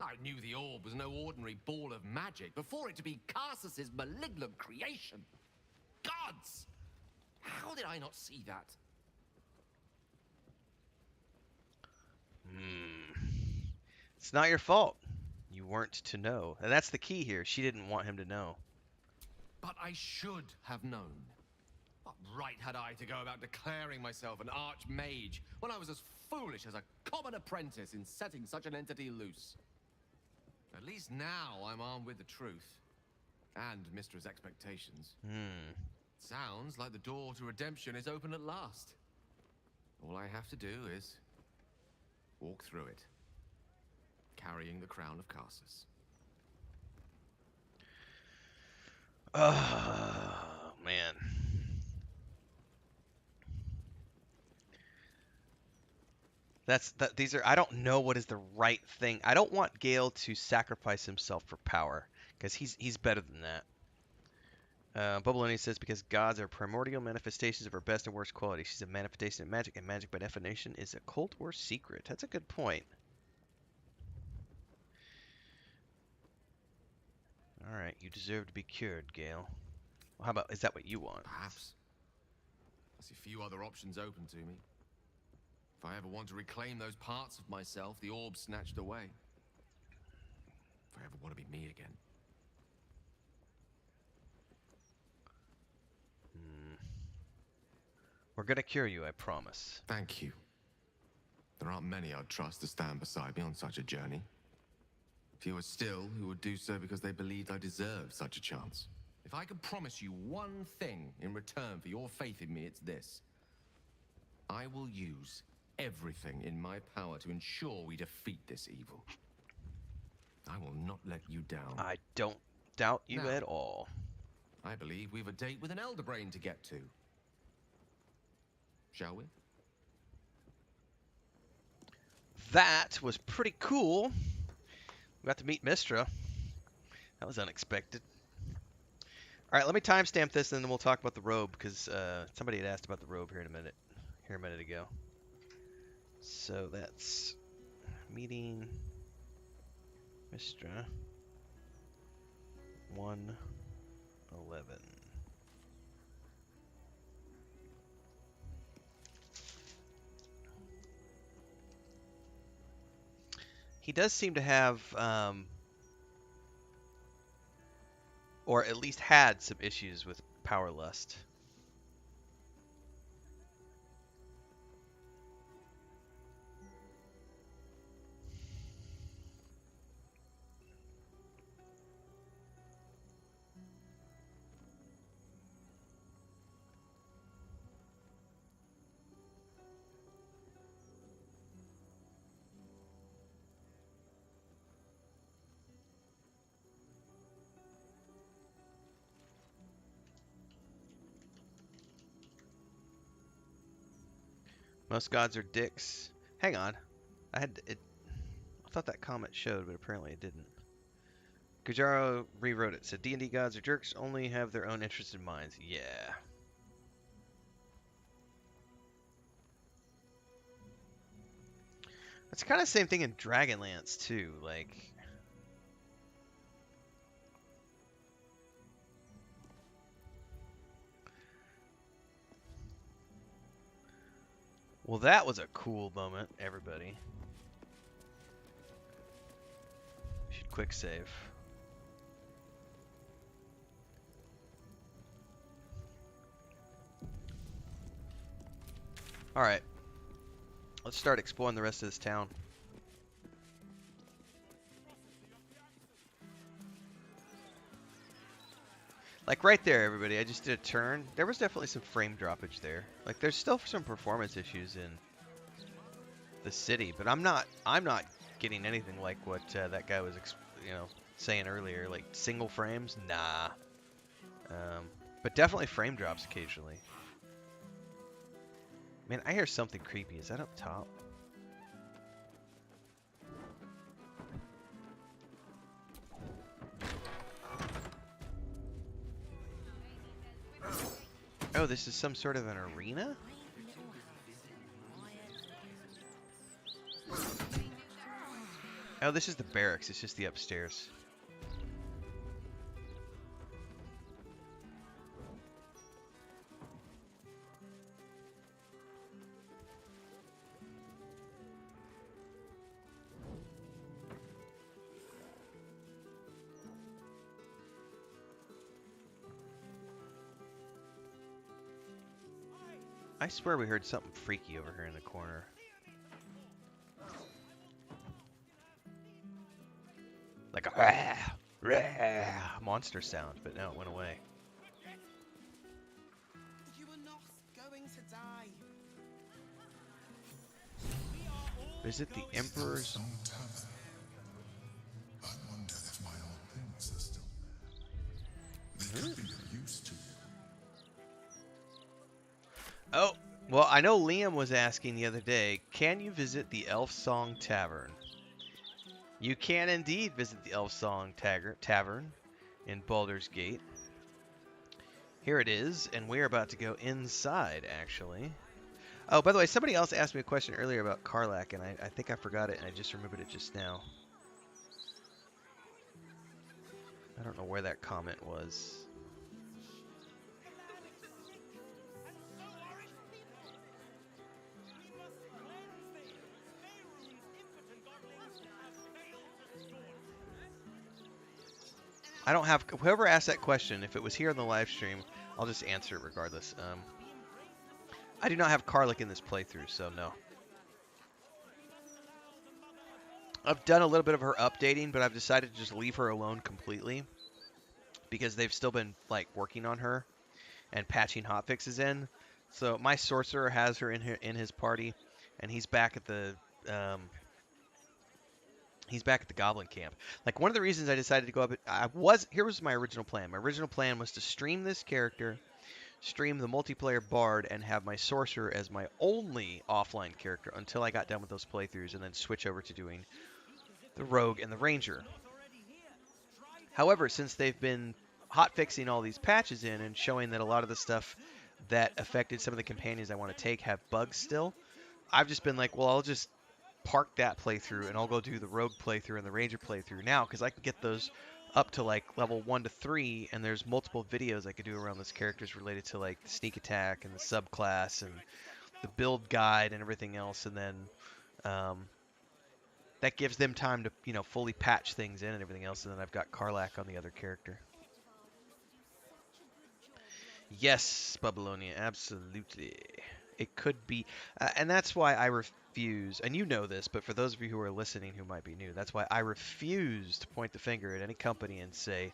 I knew the orb was no ordinary ball of magic before it to be Karsus's malignant creation. Gods! How did I not see that? It's not your fault. You weren't to know. And that's the key here. She didn't want him to know. But I should have known. What right had I to go about declaring myself an archmage when I was as foolish as a common apprentice in setting such an entity loose? At least now I'm armed with the truth. And Mistra's expectations. Sounds like the door to redemption is open at last. All I have to do is walk through it, carrying the crown of Karsus. Oh, man. These are, I don't know what is the right thing. I don't want Gale to sacrifice himself for power, because he's better than that. Bubbaloni says because gods are primordial manifestations of our best and worst qualities. She's a manifestation of magic, and magic by definition is a cult or secret. That's a good point. Alright, you deserve to be cured, Gale. Well, how about, is that what you want? Perhaps. I see few other options open to me. If I ever want to reclaim those parts of myself the orb snatched away. If I ever want to be me again. We're gonna cure you, I promise. Thank you. There aren't many I'd trust to stand beside me on such a journey. Fewer still who would do so because they believed I deserved such a chance. If I could promise you one thing in return for your faith in me, it's this. I will use everything in my power to ensure we defeat this evil. I will not let you down. I don't doubt you Now, at all. I believe we've a date with an elder brain to get to. Shall we? That was pretty cool. We got to meet Mistra. That was unexpected. Alright, let me timestamp this and then we'll talk about the robe, because somebody had asked about the robe here a minute ago. So that's meeting Mistra 1:11. He does seem to have, or at least had some issues with power lust. Most gods are dicks. Hang on. I thought that comment showed, but apparently it didn't. Gujaro rewrote it. Said D&D gods are jerks, only have their own interests in minds. Yeah. It's kind of the same thing in Dragonlance too, like. Well, that was a cool moment, everybody. Should quick save. Alright. Let's start exploring the rest of this town. Like right there, everybody, I just did a turn. There was definitely some frame droppage there. Like there's still some performance issues in the city, but I'm not getting anything like what that guy was, saying earlier. Like single frames, nah. But definitely frame drops occasionally. Man, I hear something creepy. Is that up top? Oh, this is some sort of an arena? Oh, this is the barracks. It's just the upstairs. I swear we heard something freaky over here in the corner. Like a rah, rah, monster sound, but now it went away. You are not going to die. Visit the Emperor's... I wonder if my old things are still there. They could be of use to you. Oh, well, I know Liam was asking the other day, can you visit the Elf Song Tavern? You can indeed visit the Elf Song Tavern in Baldur's Gate. Here it is, and we're about to go inside, actually. Oh, by the way, somebody else asked me a question earlier about Karlach, and I think I forgot it, and I just remembered it just now. I don't know where that comment was. I don't have... Whoever asked that question, if it was here in the live stream, I'll just answer it regardless. I do not have Karlach in this playthrough, so no. I've done a little bit of her updating, but I've decided to just leave her alone completely because they've still been like working on her and patching hotfixes in. So my sorcerer has her in his party, and he's back at the Goblin camp. Like, one of the reasons I decided to go up, here was my original plan. My original plan was to stream this character, stream the multiplayer bard, and have my sorcerer as my only offline character until I got done with those playthroughs, and then switch over to doing the rogue and the ranger. However, since they've been hotfixing all these patches in and showing that a lot of the stuff that affected some of the companions I want to take have bugs still, I've just been like, well, I'll just park that playthrough and I'll go do the rogue playthrough and the ranger playthrough now, because I can get those up to like level 1 to 3, and there's multiple videos I could do around those characters related to like the sneak attack and the subclass and the build guide and everything else, and then that gives them time to, you know, fully patch things in and everything else, and then I've got Karlach on the other character. Yes, Babylonia, absolutely. It could be, and that's why I refuse, and you know this, but for those of you who are listening who might be new, that's why I refuse to point the finger at any company and say,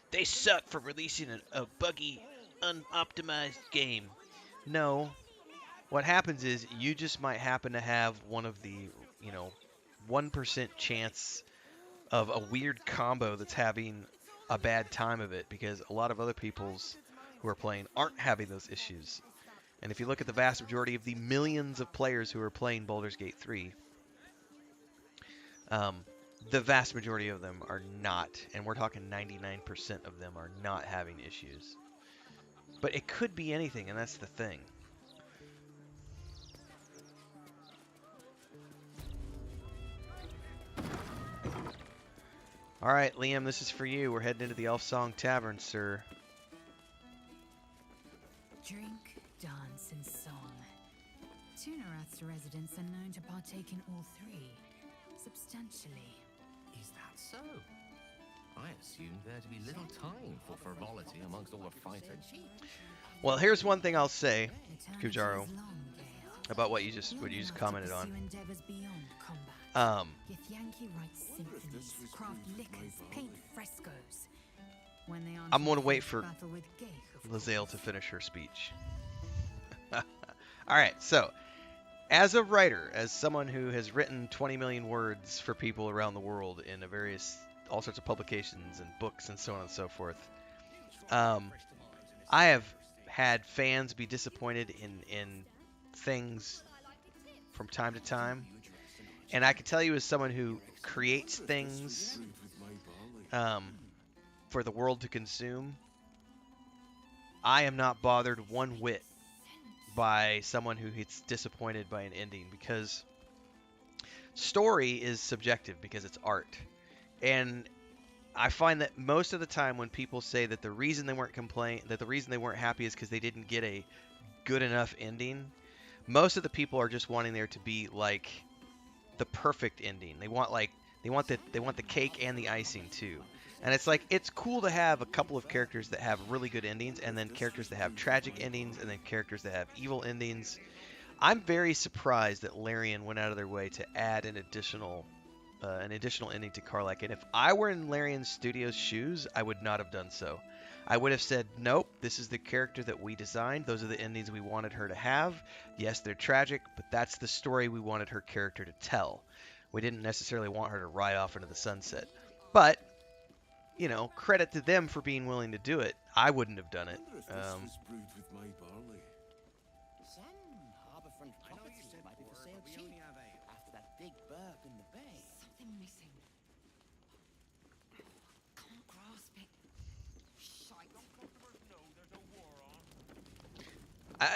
they suck for releasing a buggy, unoptimized game. No. What happens is, you just might happen to have one of the, 1% chance of a weird combo that's having a bad time of it, because a lot of other people's who are playing aren't having those issues. And if you look at the vast majority of the millions of players who are playing Baldur's Gate 3, the vast majority of them are not, and we're talking 99% of them are not having issues. But it could be anything, and that's the thing. Alright, Liam, this is for you. We're heading into the Elf Song Tavern, sir. Drink, dance, and song. Tunarath's residents are known to partake in all three, substantially. Is that so? I assumed there to be little time for frivolity amongst all the fighting. Well, here's one thing I'll say, Kujaro, about what you just commented on. I'm going to wait for Lae'zel to finish her speech. Alright, so, as a writer, as someone who has written 20 million words for people around the world in all sorts of publications and books and so on and so forth, I have had fans be disappointed in things from time to time. And I can tell you, as someone who creates things for the world to consume, I am not bothered one whit by someone who gets disappointed by an ending, because story is subjective because it's art. And I find that most of the time when people say that the reason they weren't happy is because they didn't get a good enough ending, most of the people are just wanting there to be like the perfect ending. They want the cake and the icing too. And it's like, it's cool to have a couple of characters that have really good endings, and then characters that have tragic endings, and then characters that have evil endings. I'm very surprised that Larian went out of their way to add an additional ending to Karlach. And if I were in Larian Studios' shoes, I would not have done so. I would have said, nope, this is the character that we designed. Those are the endings we wanted her to have. Yes, they're tragic, but that's the story we wanted her character to tell. We didn't necessarily want her to ride off into the sunset. But, credit to them for being willing to do it. I wouldn't have done it.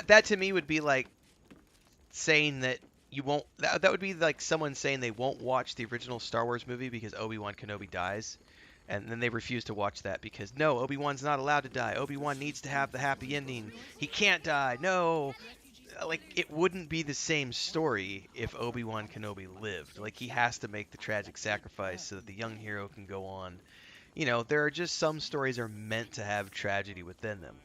That to me would be like saying that you won't. That would be like someone saying they won't watch the original Star Wars movie because Obi-Wan Kenobi dies, and then they refuse to watch that because no, Obi-Wan's not allowed to die. Obi-Wan needs to have the happy ending. He can't die. No. Like, it wouldn't be the same story if Obi-Wan Kenobi lived. Like, he has to make the tragic sacrifice so that the young hero can go on. You know, there are just some stories are meant to have tragedy within them.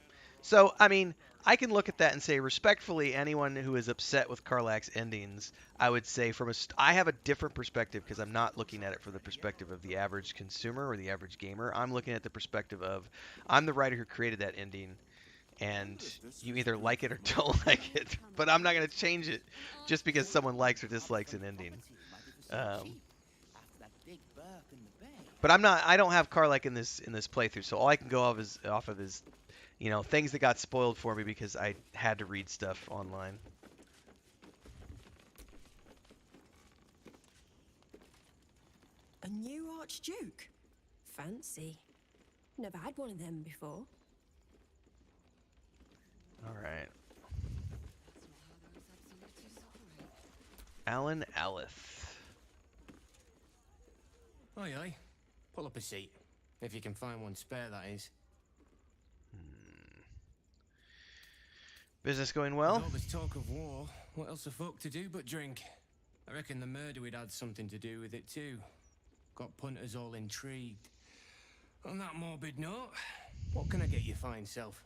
So, I mean, I can look at that and say, respectfully, anyone who is upset with Karlach's endings, I would say I have a different perspective because I'm not looking at it from the perspective of the average consumer or the average gamer. I'm looking at the perspective of, I'm the writer who created that ending, and you either like it or don't like it. But I'm not going to change it just because someone likes or dislikes an ending. But I don't have Karlach in this playthrough, so all I can go off of is, you know, things that got spoiled for me because I had to read stuff online. A new Archduke? Fancy. Never had one of them before. Alright. Alan Alith. Aye, aye. Pull up a seat. If you can find one spare, that is. Business going well? With all this talk of war, what else are folk to do but drink? I reckon the murder would had something to do with it too. Got punters all intrigued. On that morbid note, what can I get you fine self?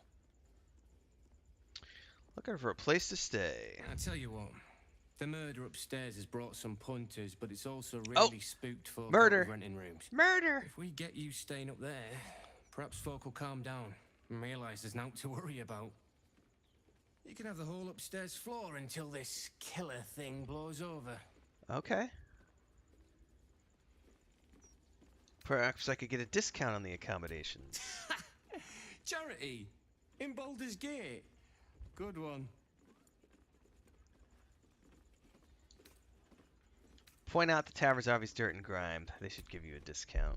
Looking for a place to stay. I tell you what, the murder upstairs has brought some punters, but it's also really spooked folk out with renting rooms. Murder! If we get you staying up there, perhaps folk will calm down and realise there's naught to worry about. You can have the whole upstairs floor until this killer thing blows over. Okay. Perhaps I could get a discount on the accommodations. Charity! In Baldur's Gate! Good one. Point out the tavern's obvious dirt and grime. They should give you a discount.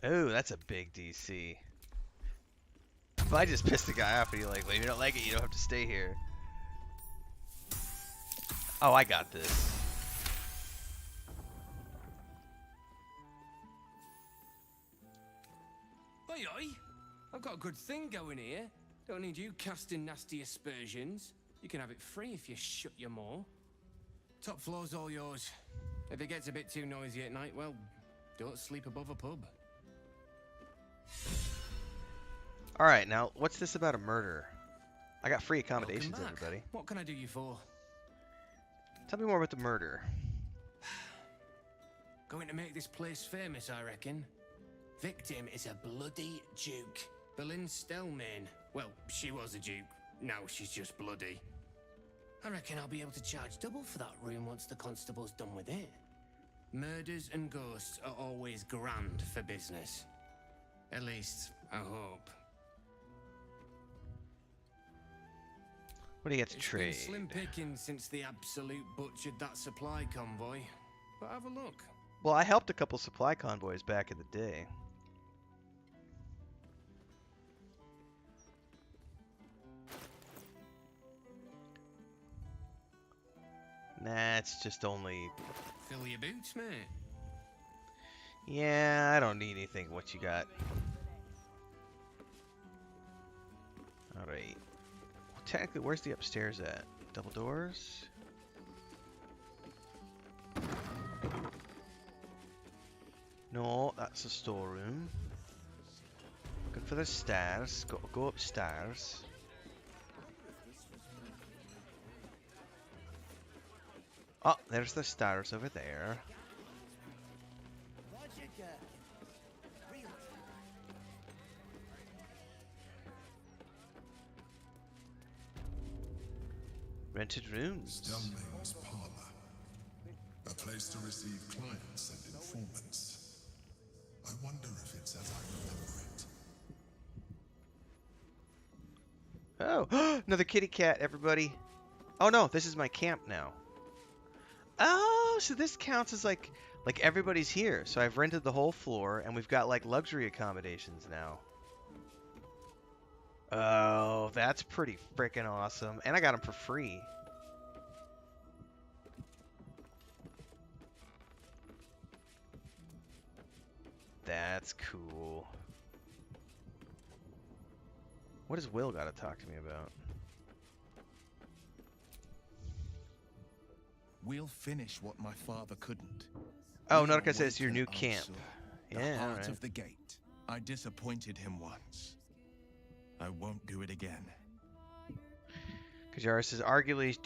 Oh, that's a big DC. If I just pissed the guy off and you're like, well, if you don't like it, you don't have to stay here. Oh, I got this. Oi, oi! I've got a good thing going here. Don't need you casting nasty aspersions. You can have it free if you shut your maw. Top floor's all yours. If it gets a bit too noisy at night, well, don't sleep above a pub. Alright, now, what's this about a murder? I got free accommodations, everybody. What can I do you for? Tell me more about the murder. Going to make this place famous, I reckon. Victim is a bloody duke. Boleyn Stelmane. Well, she was a duke. Now she's just bloody. I reckon I'll be able to charge double for that room once the constable's done with it. Murders and ghosts are always grand for business. At least, I hope. What do you get to trade? It's been slim pickings since the Absolute butchered that supply convoy. But have a look. Well, I helped a couple supply convoys back in the day. Nah, it's just only... Fill your boots, mate. Yeah, I don't need anything. What you got? Alright. Well, technically, where's the upstairs at? Double doors? No, that's a storeroom. Looking for the stairs. Go upstairs. Oh, there's the stairs over there. Rented rooms. Stelmane's parlor. A place to receive clients and informants. I wonder if it's as I remember it. Oh, another kitty cat, everybody. Oh no, this is my camp now. Oh, so this counts as like everybody's here. So I've rented the whole floor and we've got like luxury accommodations now. Oh, that's pretty freaking awesome. And I got him for free. That's cool. What does Will got to talk to me about? We'll finish what my father couldn't. Oh, We'll Nautica says your new awaken camp. Ansel, the Yeah, heart alright. of the gate. I disappointed him once. I won't do it again. Kajara says, arguably,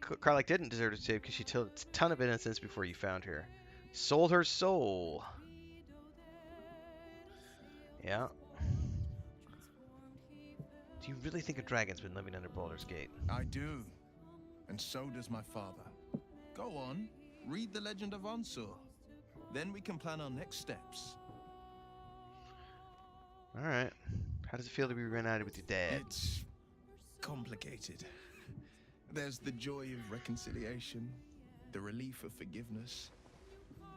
Karlak didn't deserve to save because she killed a ton of innocents before you found her. Sold her soul. Yeah. Do you really think a dragon's been living under Baldur's Gate? I do. And so does my father. Go on, read the legend of Ansel. Then we can plan our next steps. Alright. How does it feel to be reunited with your dad? It's complicated. There's the joy of reconciliation, the relief of forgiveness,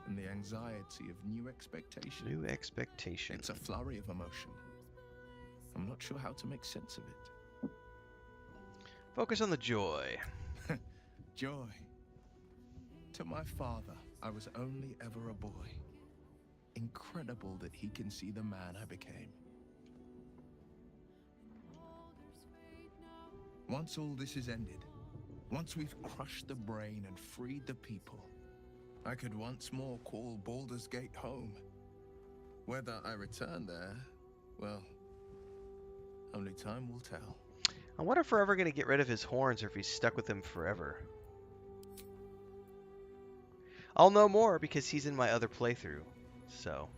and the anxiety of new expectation. New expectation. It's a flurry of emotion. I'm not sure how to make sense of it. Focus on the joy. Joy. To my father, I was only ever a boy. Incredible that he can see the man I became. Once all this is ended, once we've crushed the brain and freed the people, I could once more call Baldur's Gate home. Whether I return there, well, only time will tell. I wonder if we're ever going to get rid of his horns or if he's stuck with them forever. I'll know more because he's in my other playthrough, so...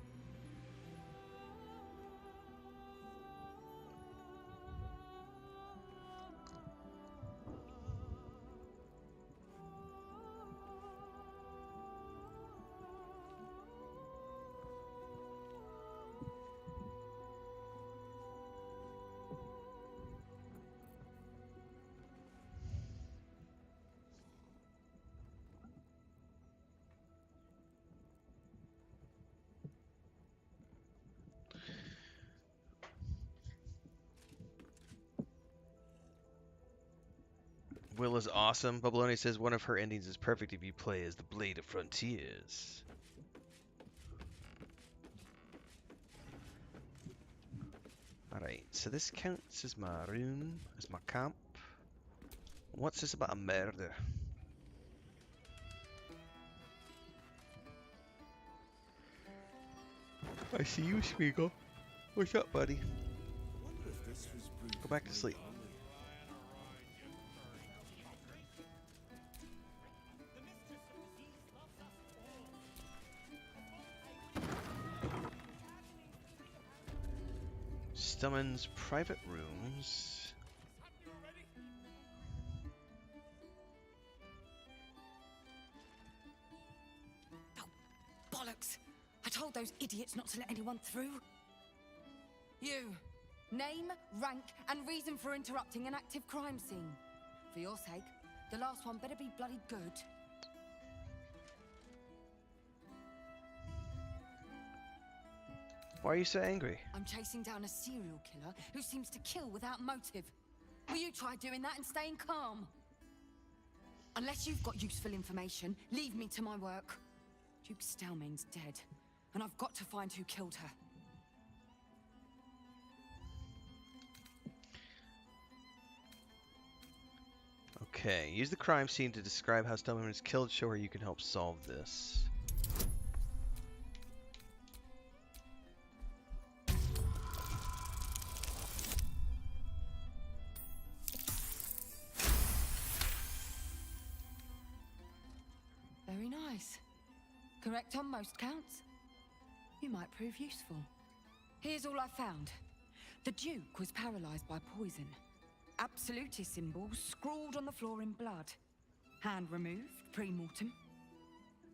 Will is awesome. Bubbaloni says one of her endings is perfect if you play as the Blade of Frontiers. Alright, so this counts as my room, as my camp. What's this about a murder? I see you, Spiegel. What's up, buddy? Go back to sleep. Stummon's private rooms. Oh, bollocks! I told those idiots not to let anyone through. You. Name, rank, and reason for interrupting an active crime scene. For your sake, the last one better be bloody good. Why are you so angry? I'm chasing down a serial killer who seems to kill without motive. Will you try doing that and staying calm? Unless you've got useful information, leave me to my work. Duke Stelmane's dead, and I've got to find who killed her. Okay, use the crime scene to describe how Stelmane was killed. Show her you can help solve this. Very nice. Correct on most counts. You might prove useful. Here's all I found. The Duke was paralyzed by poison. Absolutist symbols scrawled on the floor in blood. Hand removed, pre-mortem.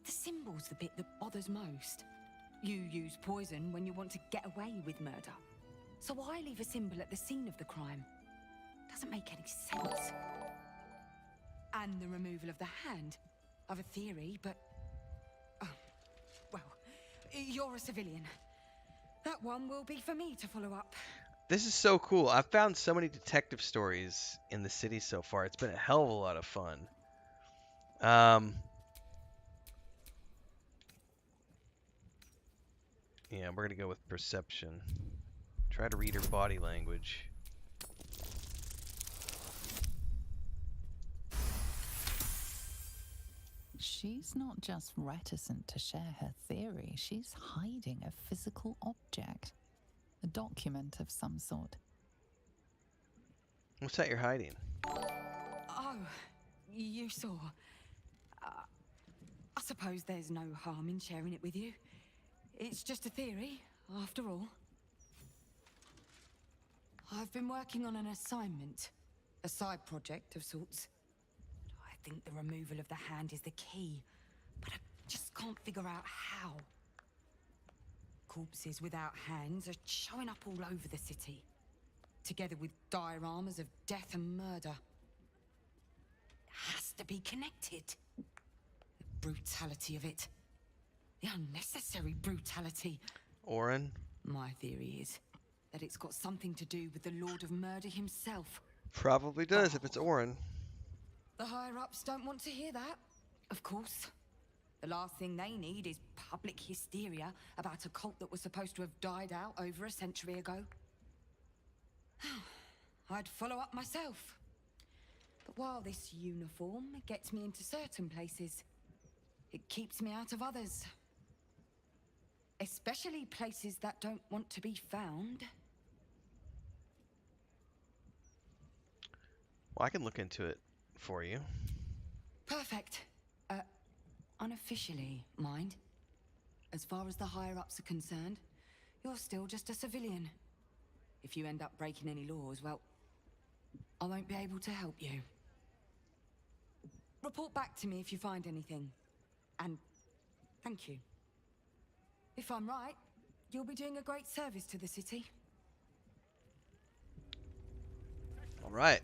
The symbol's the bit that bothers most. You use poison when you want to get away with murder. So why leave a symbol at the scene of the crime? Doesn't make any sense. And the removal of the hand. I've a theory, but... Oh, well, you're a civilian. That one will be for me to follow up. This is so cool. I've found so many detective stories in the city so far. It's been a hell of a lot of fun. Yeah, we're gonna go with perception. Try to read her body language. She's not just reticent to share her theory, she's hiding a physical object. A document of some sort. What's that you're hiding? Oh, you saw. I suppose there's no harm in sharing it with you. It's just a theory, after all. I've been working on an assignment. A side project of sorts. I think the removal of the hand is the key, but I just can't figure out how. Corpses without hands are showing up all over the city, together with dioramas of death and murder. It has to be connected. The brutality of it. The unnecessary brutality. Orin? My theory is that it's got something to do with the Lord of Murder himself. Probably does if it's Orin. The higher-ups don't want to hear that, of course. The last thing they need is public hysteria about a cult that was supposed to have died out over a century ago. I'd follow up myself. But while this uniform gets me into certain places, it keeps me out of others. Especially places that don't want to be found. Well, I can look into it for you. Perfect. Unofficially, mind. As far as the higher-ups are concerned, you're still just a civilian. If you end up breaking any laws, well, I won't be able to help you. Report back to me if you find anything. And thank you. If I'm right, you'll be doing a great service to the city. All right.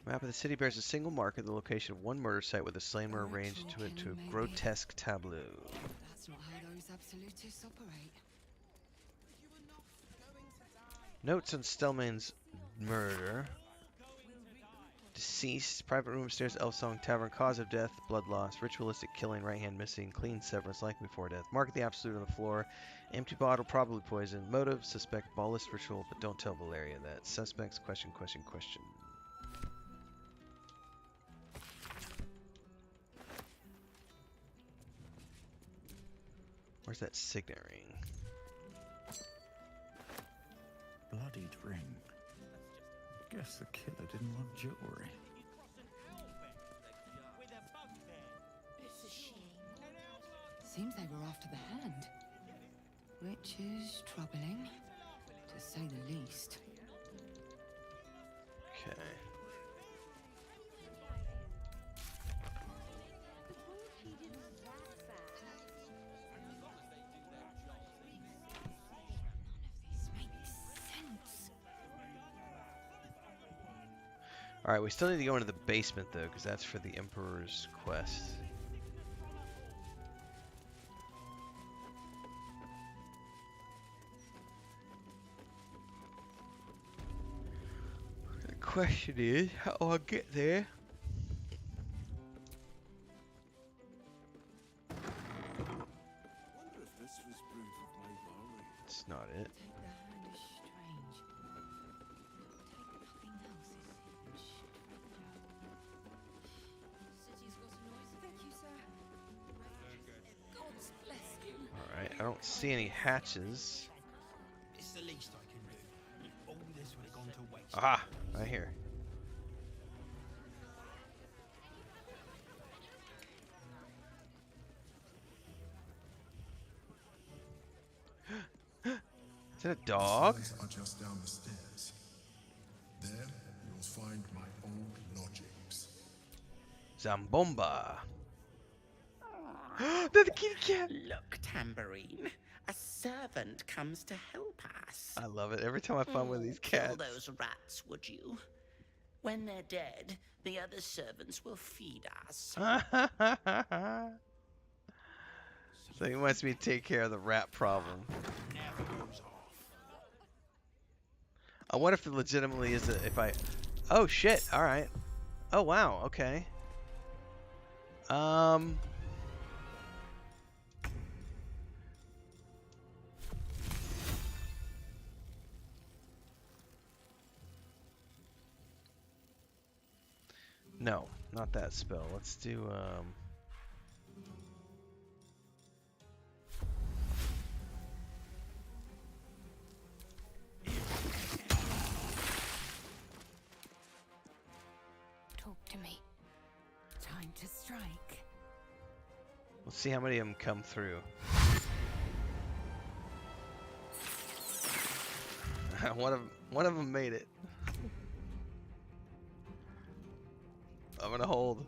Map of the city bears a single mark at the location of one murder site with a slain murder arranged into a grotesque tableau. That's not how those absolutists operate. Notes on Stellman's murder. Deceased, private room upstairs, Elf Song Tavern, cause of death, blood loss, ritualistic killing, right hand missing, clean severance, likely before death. Mark at the absolute on the floor. Empty bottle, probably poison. Motive, suspect, ballless ritual, but don't tell Valeria that. Suspects, question. Where's that signet ring? Bloodied ring. Guess the killer didn't want jewelry. It's a shame. Seems they were after the hand. Which is troubling, to say the least. Okay. Alright, we still need to go into the basement though, because that's for the Emperor's quest. The question is, how do I get there? It's not it. Alright, I don't see any hatches. It's the least I can do. All this would have gone to waste. Aha! Right here. Is that a dog? The stairs are just down the stairs. There, you'll find my old lodgings. Zambomba. They're the kitty cat. Look, Tambourine. A servant comes to help us. I love it. Every time I find one of these cats. Kill those rats, would you? When they're dead, the other servants will feed us. So he wants me to take care of the rat problem. I wonder if it legitimately is if I... Oh shit, alright. Oh wow, okay. No, not that spell. Let's do Talk to me. Time to strike. let's see how many of them come through. one of them made it. I'm gonna hold.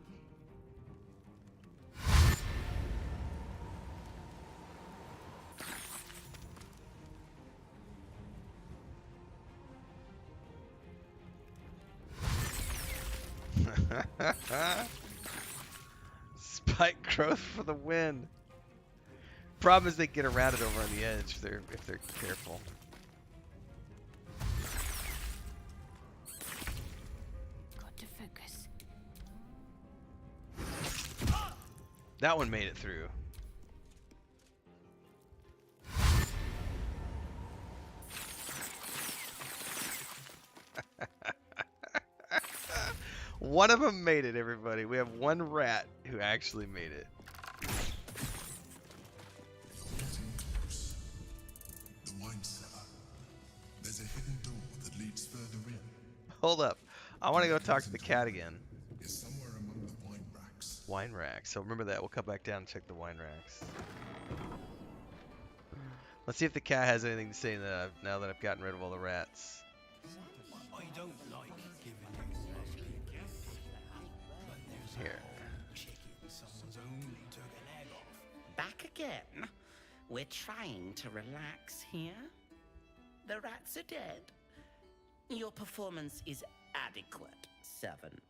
Spike growth for the win. Problem is they get around it over on the edge if they're careful. Got to focus. That one made it through. One of them made it, everybody. We have one rat who actually made it. Getting close. The wine cellar. There's a hidden door that leads further in. Hold up. I want to go talk to the cat again. It's somewhere among the wine racks. Wine racks. So remember that. We'll come back down and check the wine racks. Let's see if the cat has anything to say now that I've gotten rid of all the rats. I don't like giving you Here. someone's only took an egg off. Back again? We're trying to relax here. The rats are dead. Your performance is adequate, servant.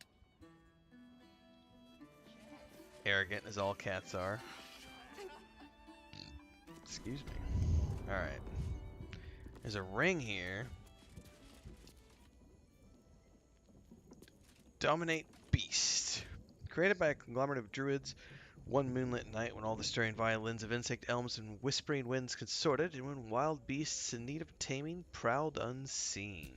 Arrogant as all cats are. Excuse me. Alright. There's a ring here. Dominate Beast. Created by a conglomerate of druids, one moonlit night when all the stirring violins of insect elms and whispering winds consorted, and when wild beasts in need of taming prowled unseen.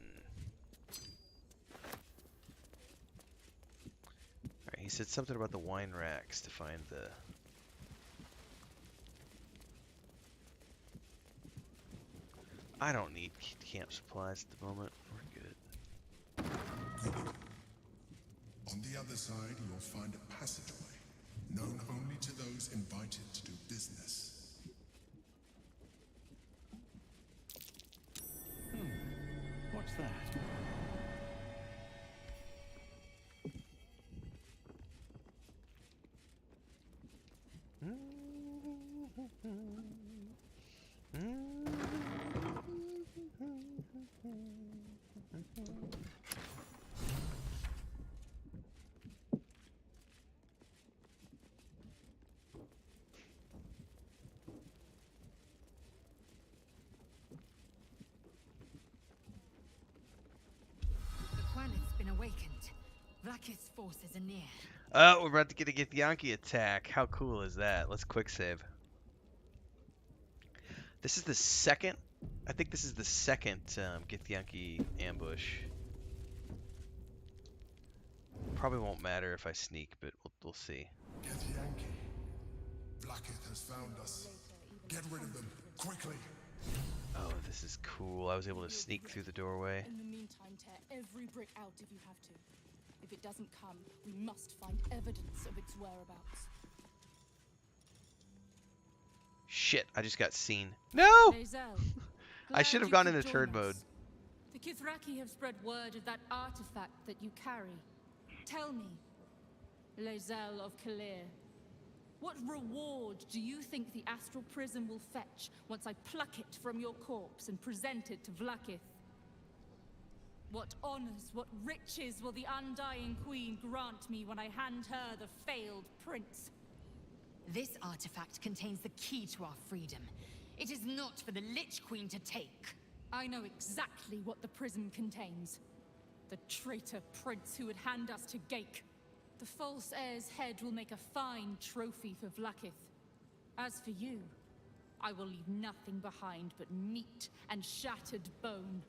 Alright, he said something about the wine racks to find the... I don't need camp supplies at the moment. We're good. On the other side, you'll find a passageway, known only to those invited to do business. What's that? Quaneth's been awakened. Vlaakith's forces are near. Oh, we're about to get a Githyanki attack. How cool is that? Let's quick save. This is the second... I think this is the second Githyanki ambush. Probably won't matter if I sneak, but we'll see. Githyanki. Vlaakith has found us. Get rid of them, quickly. Oh, this is cool. I was able to sneak through the doorway. In the meantime, tear every brick out if you have to. If it doesn't come, we must find evidence of its whereabouts. Shit, I just got seen. No! I should have gone into turd mode. The Kithraki have spread word of that artifact that you carry. Tell me, Lae'zel of Kalir, what reward do you think the astral prism will fetch once I pluck it from your corpse and present it to Vlaakith? What honors, what riches will the undying queen grant me when I hand her the failed prince? This artifact contains the key to our freedom. It is not for the Lich Queen to take. I know exactly what the prism contains. The traitor prince who would hand us to Gake. The false heir's head will make a fine trophy for Vlaakith. As for you, I will leave nothing behind but meat and shattered bone.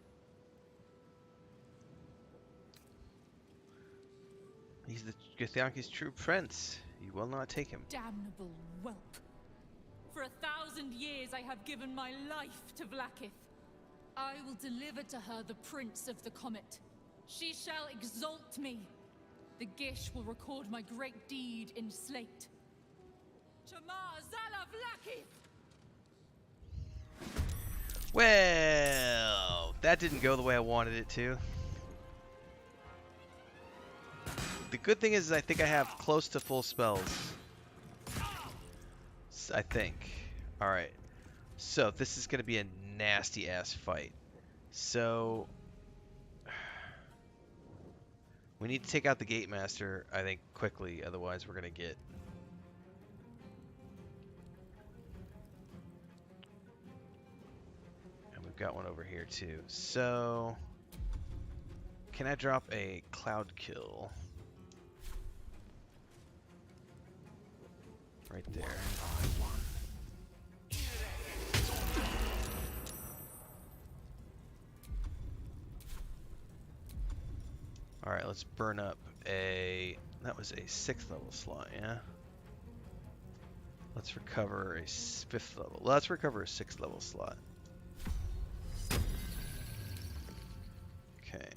He's the Githyanki's true prince. You will not take him. Damnable whelp. For 1,000 years I have given my life to Vlaakith. I will deliver to her the Prince of the Comet. She shall exalt me. The Gish will record my great deed in slate. Shamar Zala Vlaakith! Well, that didn't go the way I wanted it to. The good thing is I think I have close to full spells. I think. Alright. So, this is going to be a nasty ass fight. So, we need to take out the Gate Master, I think, quickly. Otherwise, we're going to get... And we've got one over here, too. So, can I drop a Cloud Kill? Right there. Alright, let's burn up a... That was a 6th level slot, yeah? Let's recover a 5th level. Let's recover a 6th level slot. Okay.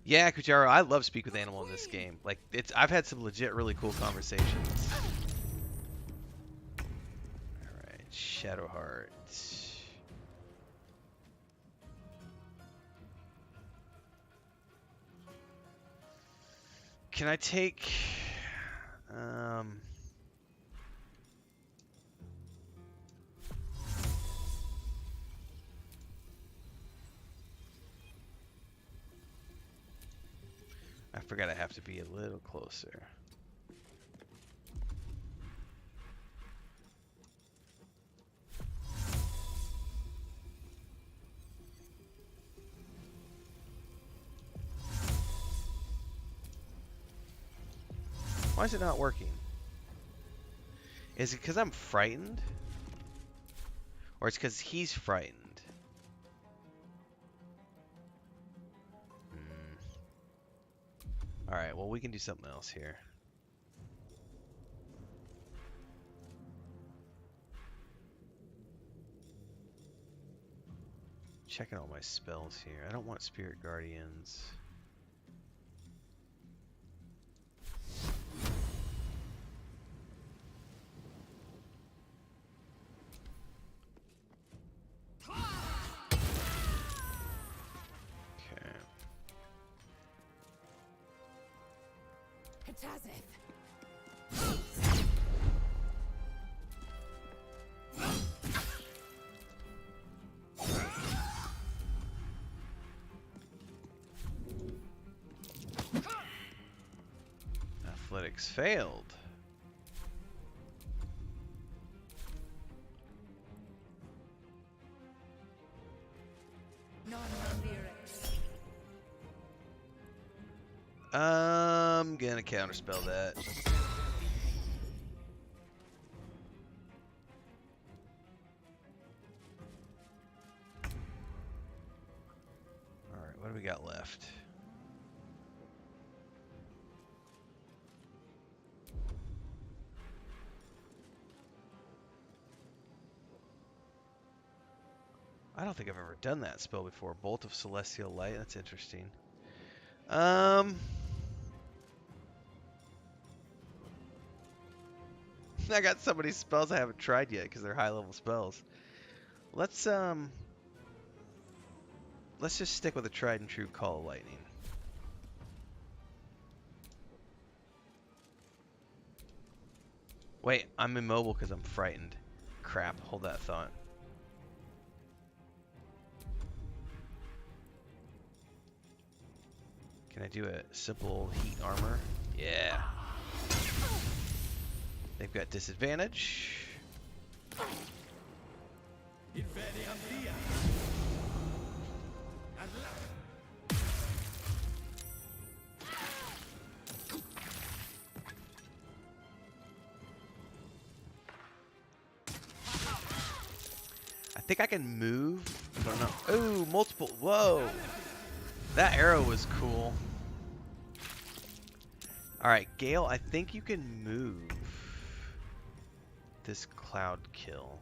Yeah, Kujaro, I love Speak with Animal in this game. Like, I've had some legit really cool conversations. Alright, Shadowheart. Can I take... I forgot I have to be a little closer. Why is it not working? Is it because I'm frightened? Or it's because he's frightened? Alright, well we can do something else here. Checking all my spells here. I don't want Spirit Guardians. Athletics failed. I'm gonna counterspell that. Alright, what do we got left? I don't think I've ever done that spell before. Bolt of Celestial Light, that's interesting. I got so many spells I haven't tried yet because they're high level spells. Let's just stick with a tried and true Call of Lightning. Wait, I'm immobile because I'm frightened. Crap, hold that thought. Can I do a simple heat armor? Yeah. They've got disadvantage. I think I can move. I don't know. Oh, multiple. Whoa. That arrow was cool. Alright, Gale, I think you can move this cloud kill.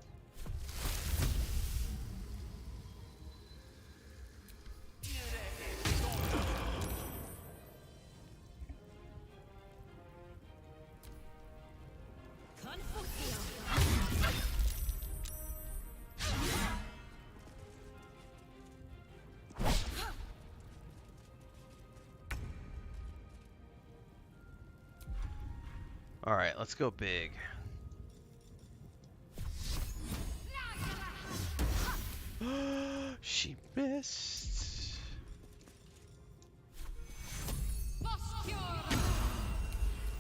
Alright, let's go big. She missed.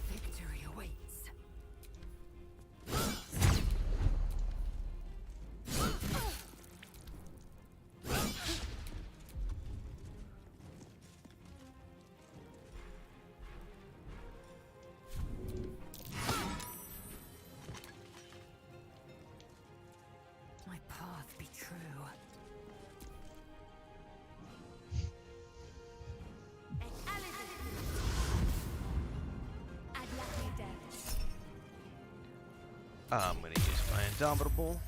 Victory awaits. My path be true. I'm gonna use my Indomitable.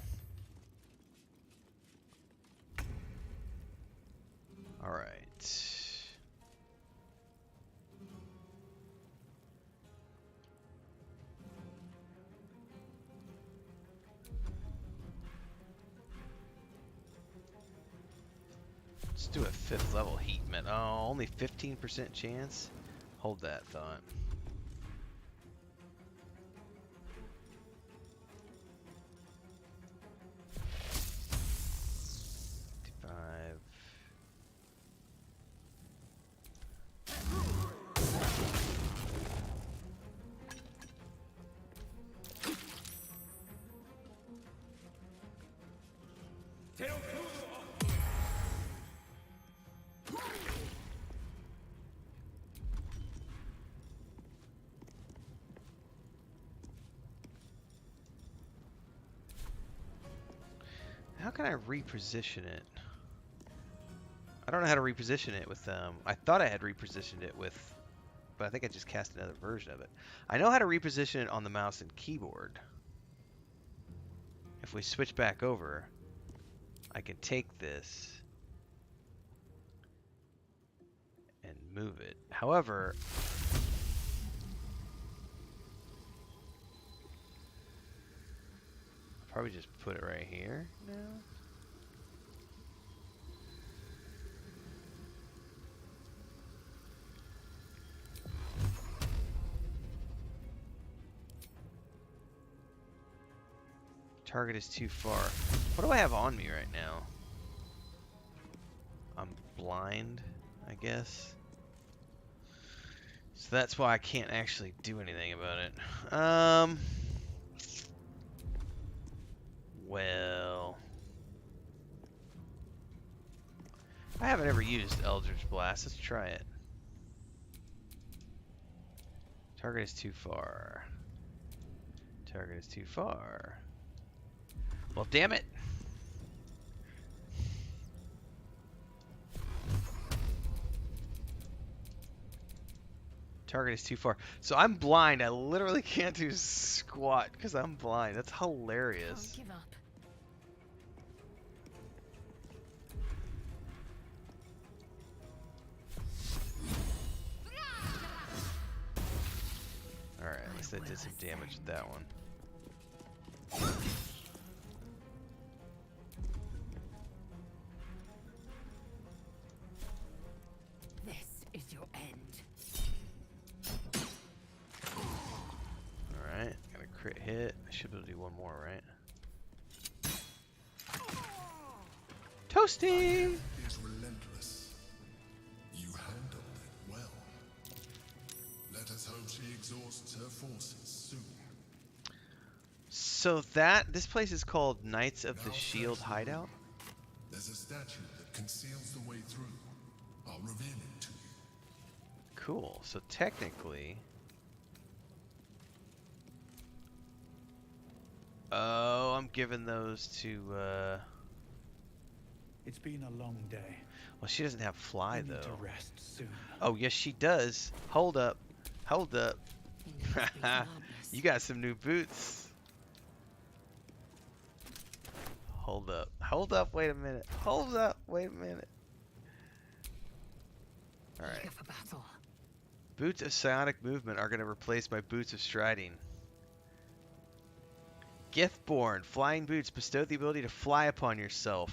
Alright. Let's do a 5th level heat met. Oh, only 15% chance? Hold that thought. How can I reposition it? I don't know how to reposition it with I thought I had repositioned it with, but I think I just cast another version of it. I know how to reposition it on the mouse and keyboard. If we switch back over, I can take this and move it. However, I'll probably just put it right here now. Target is too far. What do I have on me right now? I'm blind, I guess. So that's why I can't actually do anything about it. Well, I haven't ever used Eldritch Blast. Let's try it. Target is too far. Target is too far. Well, damn it. Target is too far. So I'm blind. I literally can't do squat because I'm blind. That's hilarious. Don't give up. Alright, at least I did some damage with that one. This is your end. Alright, got a crit hit. I should be able to do one more, right? Toasty! Is relentless. You handled it well. exhausts her forces soon. So this place is called Knights of the Now Shield search the Hideout? room. There's a statue that conceals the way through. I'll reveal it to you. Cool. So technically... Oh, I'm giving those to, It's been a long day. Well, she doesn't have fly, You need though. to rest soon. Oh, yes, she does. Hold up. Hold up. You got some new boots. Hold up. Hold up. Wait a minute. Hold up. Wait a minute. Alright. For battle. Boots of psionic movement are going to replace my boots of striding. Giftborn. Flying boots bestow the ability to fly upon yourself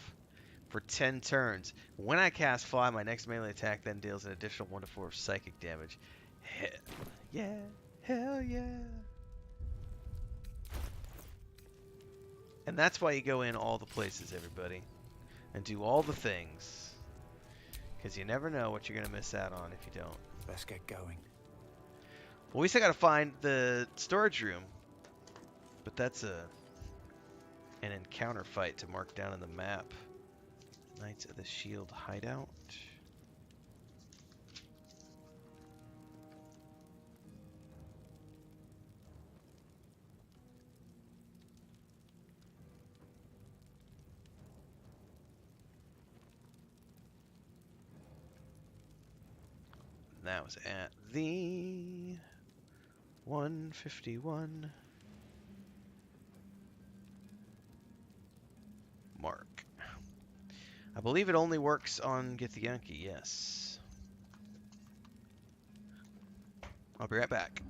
for 10 turns. When I cast fly, my next melee attack then deals an additional 1 to 4 of psychic damage. Hell yeah. Hell yeah. And that's why you go in all the places, everybody. And do all the things. Because you never know what you're going to miss out on if you don't. Let's get going. Well, we still got to find the storage room. But that's an encounter fight to mark down on the map. Knights of the Shield Hideout. That was at the 151 mark. I believe it only works on Githyanki, yes. I'll be right back.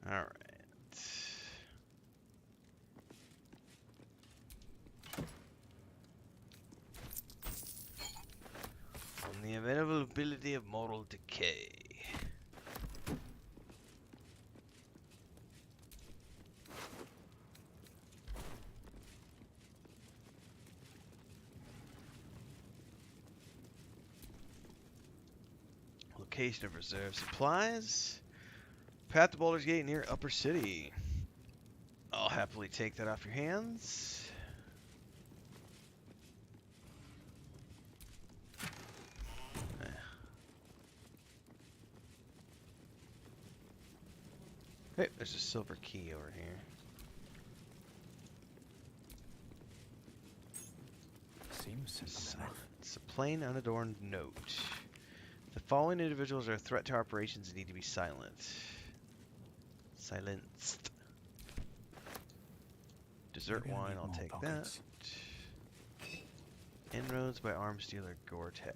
All right. On the inevitability of moral decay. Location of reserve supplies. Path to Baldur's Gate near Upper City. I'll happily take that off your hands. Hey, there's a silver key over here. Seems simple enough. It's a plain, unadorned note. The following individuals are a threat to our operations and need to be silent. Silenced. Dessert wine, I'll take that. Inroads by arms dealer Gortash.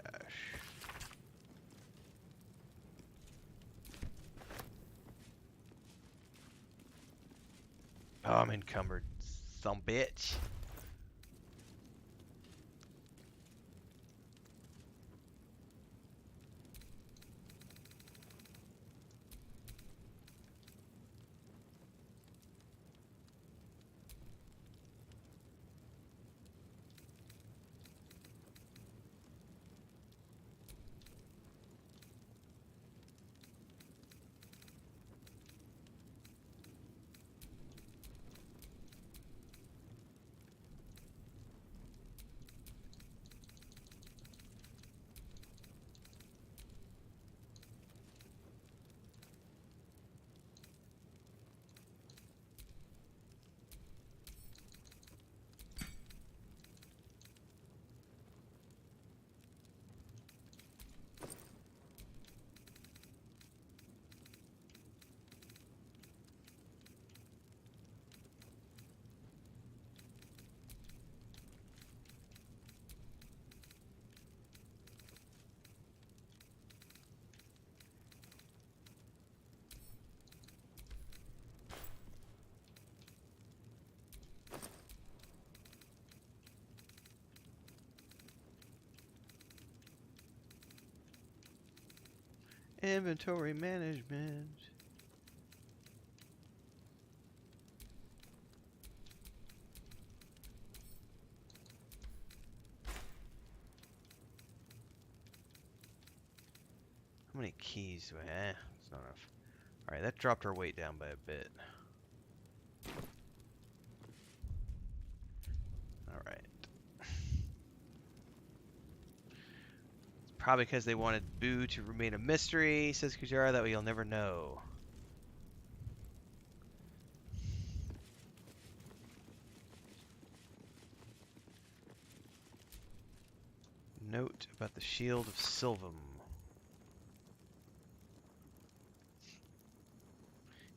Oh, I'm encumbered. Some bitch. Inventory management. How many keys do I have? It's not enough. Alright, that dropped our weight down by a bit. Alright. Probably because they wanted Boo to remain a mystery, says Kujara, that way you'll never know. Note about the Shield of Sylvam.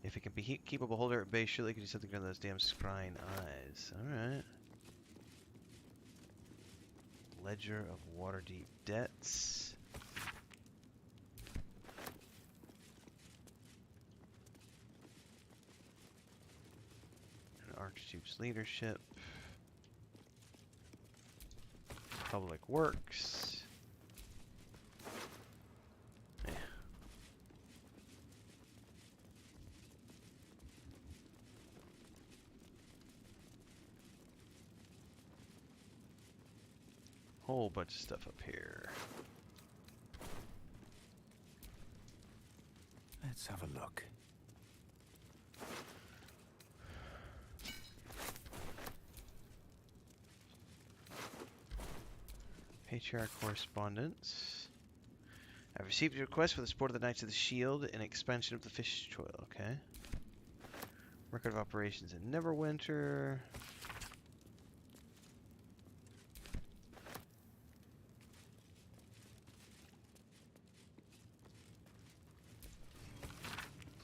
If it can be keep a beholder at bay, surely it can do something on those damn scrying eyes. Alright. Ledger of Waterdeep Debts. And Archduke's Leadership. Public Works. Yeah. Whole bunch of stuff up here. Let's have a look. Patriarch correspondence. I've received a request for the support of the Knights of the Shield and expansion of the Fish Toil. Okay. Record of operations in Neverwinter.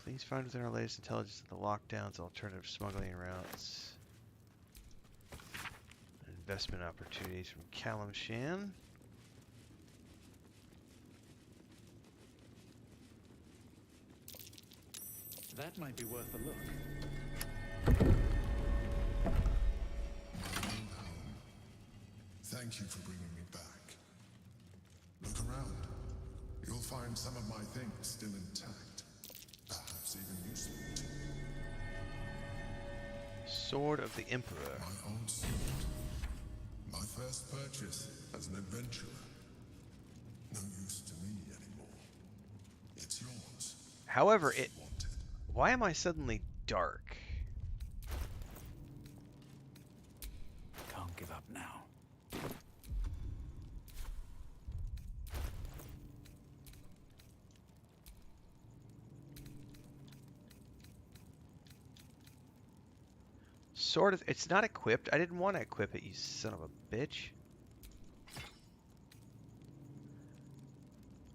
Please find within our latest intelligence that the lockdowns, alternative smuggling routes, investment opportunities from Kalimshan. That might be worth a look. Thank you for bringing me back. Look around. You'll find some of my things still intact. Perhaps even useful to you. Sword of the Emperor. My old sword. My first purchase as an adventurer. No use to me anymore. It's yours. However, it Why am I suddenly dark? Can't give up now. Sort of. It's not equipped. I didn't want to equip it, you son of a bitch.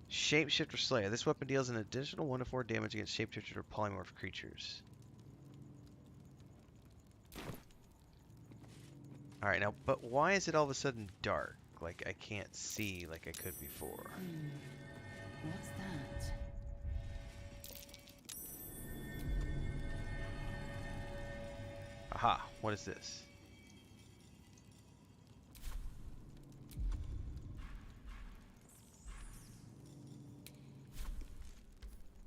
Shapeshifter Slayer. This weapon deals an additional 1 to 4 damage against shapeshifted or polymorph creatures. Alright, now, but why is it all of a sudden dark? Like, I can't see like I could before. What's that? Aha, what is this?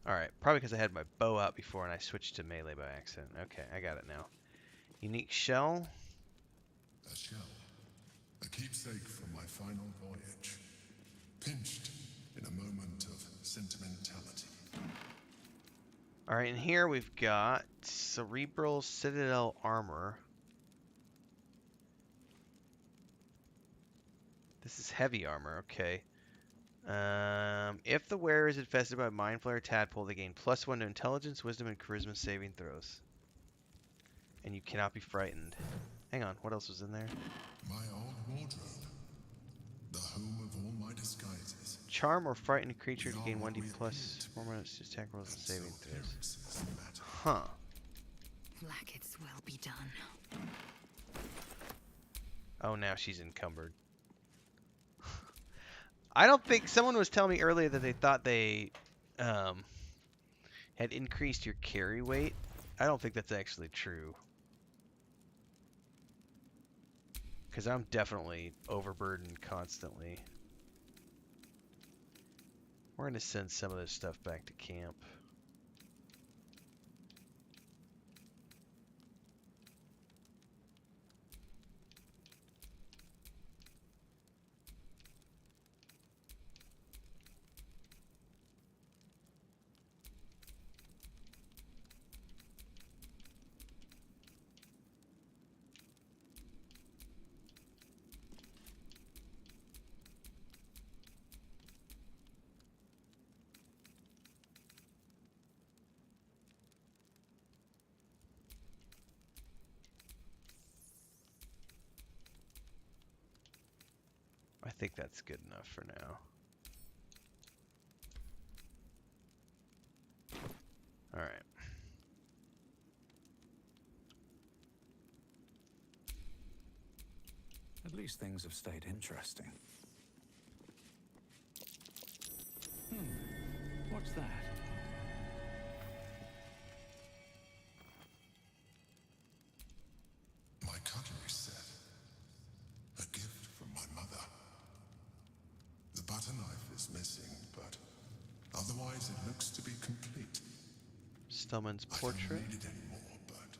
Alright, probably because I had my bow out before and I switched to melee by accident. Okay, I got it now. Unique shell. A shell. A keepsake from my final voyage. Pinched in a moment of sentimentality. Alright, and here we've got Cerebral Citadel Armor. This is heavy armor, okay. If the wearer is infested by Mind Flayer Tadpole, they gain +1 to Intelligence, Wisdom, and Charisma saving throws. And you cannot be frightened. Hang on, what else was in there? My old wardrobe. The home of all my disguises. Charm or frighten a creature to gain 1d plus 4 minutes to attack rolls and saving throws. Huh. Like it's well be done. Oh, now she's encumbered. I don't think someone was telling me earlier that they thought they had increased your carry weight. I don't think that's actually true. Because I'm definitely overburdened constantly. We're going to send some of this stuff back to camp. I think that's good enough for now. All right. At least things have stayed interesting. What's that? My cutlery set. A gift from my mother. The butter knife is missing, but otherwise it looks to be complete. Stillman's portrait. I don't need it anymore, but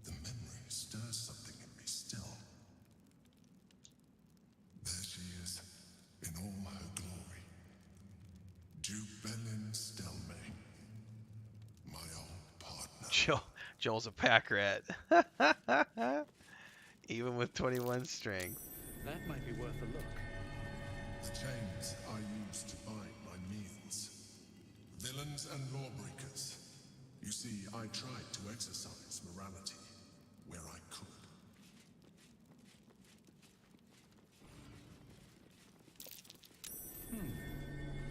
the memory stirs something in me still. There she is, in all her glory. Jubelin Stelmane, my old partner. Joel's a pack rat. Even with 21 strength. That might be worth a look. The chains I used to bind my meals. Villains and lawbreakers. You see, I tried to exercise morality where I could.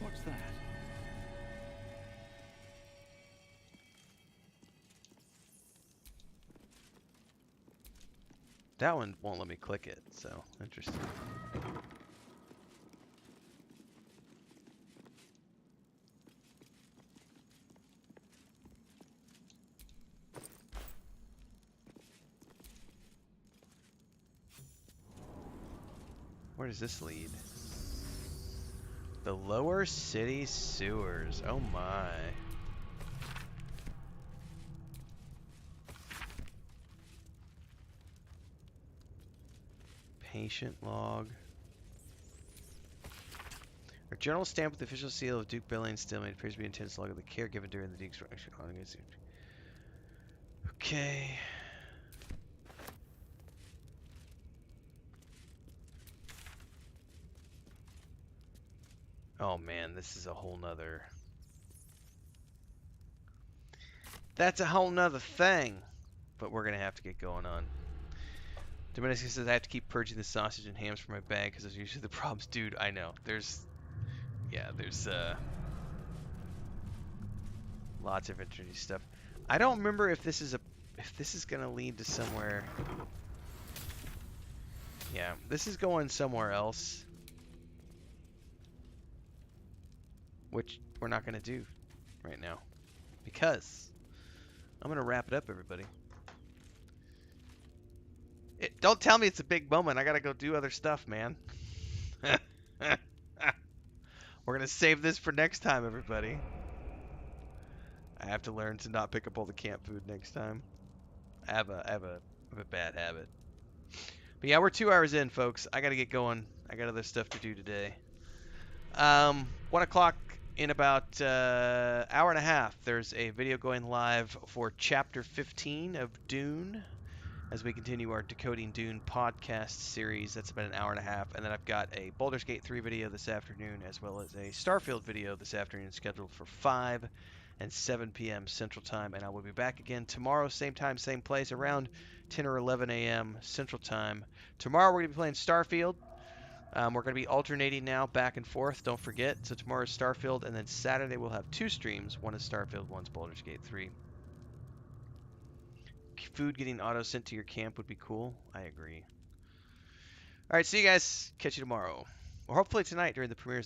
What's that? That one won't let me click it, so interesting. Where does this lead? The lower city sewers. Oh my. Patient log. A journal stamped with the official seal of Duke Billings still made appears to be intense log of the care given during the Duke's. Okay. Oh man, this is a whole nother. That's a whole nother thing. But we're gonna have to get going on. Dominican says I have to keep purging the sausage and hams from my bag because those are usually the problems. Dude, I know. There's lots of interesting stuff. I don't remember if this is gonna lead to somewhere. Yeah, this is going somewhere else. Which we're not gonna do right now. Because I'm gonna wrap it up, everybody. Don't tell me it's a big moment. I gotta go do other stuff, man. We're gonna save this for next time, everybody. I have to learn to not pick up all the camp food next time. I have a bad habit. But yeah, we're 2 hours in, folks. I gotta get going. I got other stuff to do today. 1 o'clock in about hour and a half. There's a video going live for Chapter 15 of Dune. As we continue our Decoding Dune podcast series. That's about an hour and a half. And then I've got a Baldur's Gate 3 video this afternoon, as well as a Starfield video this afternoon scheduled for 5 and 7 p.m. Central Time. And I will be back again tomorrow, same time, same place, around 10 or 11 a.m. Central Time. Tomorrow we're going to be playing Starfield. We're going to be alternating now, back and forth. Don't forget. So tomorrow is Starfield, and then Saturday we'll have 2 streams. One is Starfield, one's Baldur's Gate 3. Food getting auto sent to your camp would be cool. I agree. All right, see you guys. Catch you tomorrow. Or hopefully tonight during the premieres.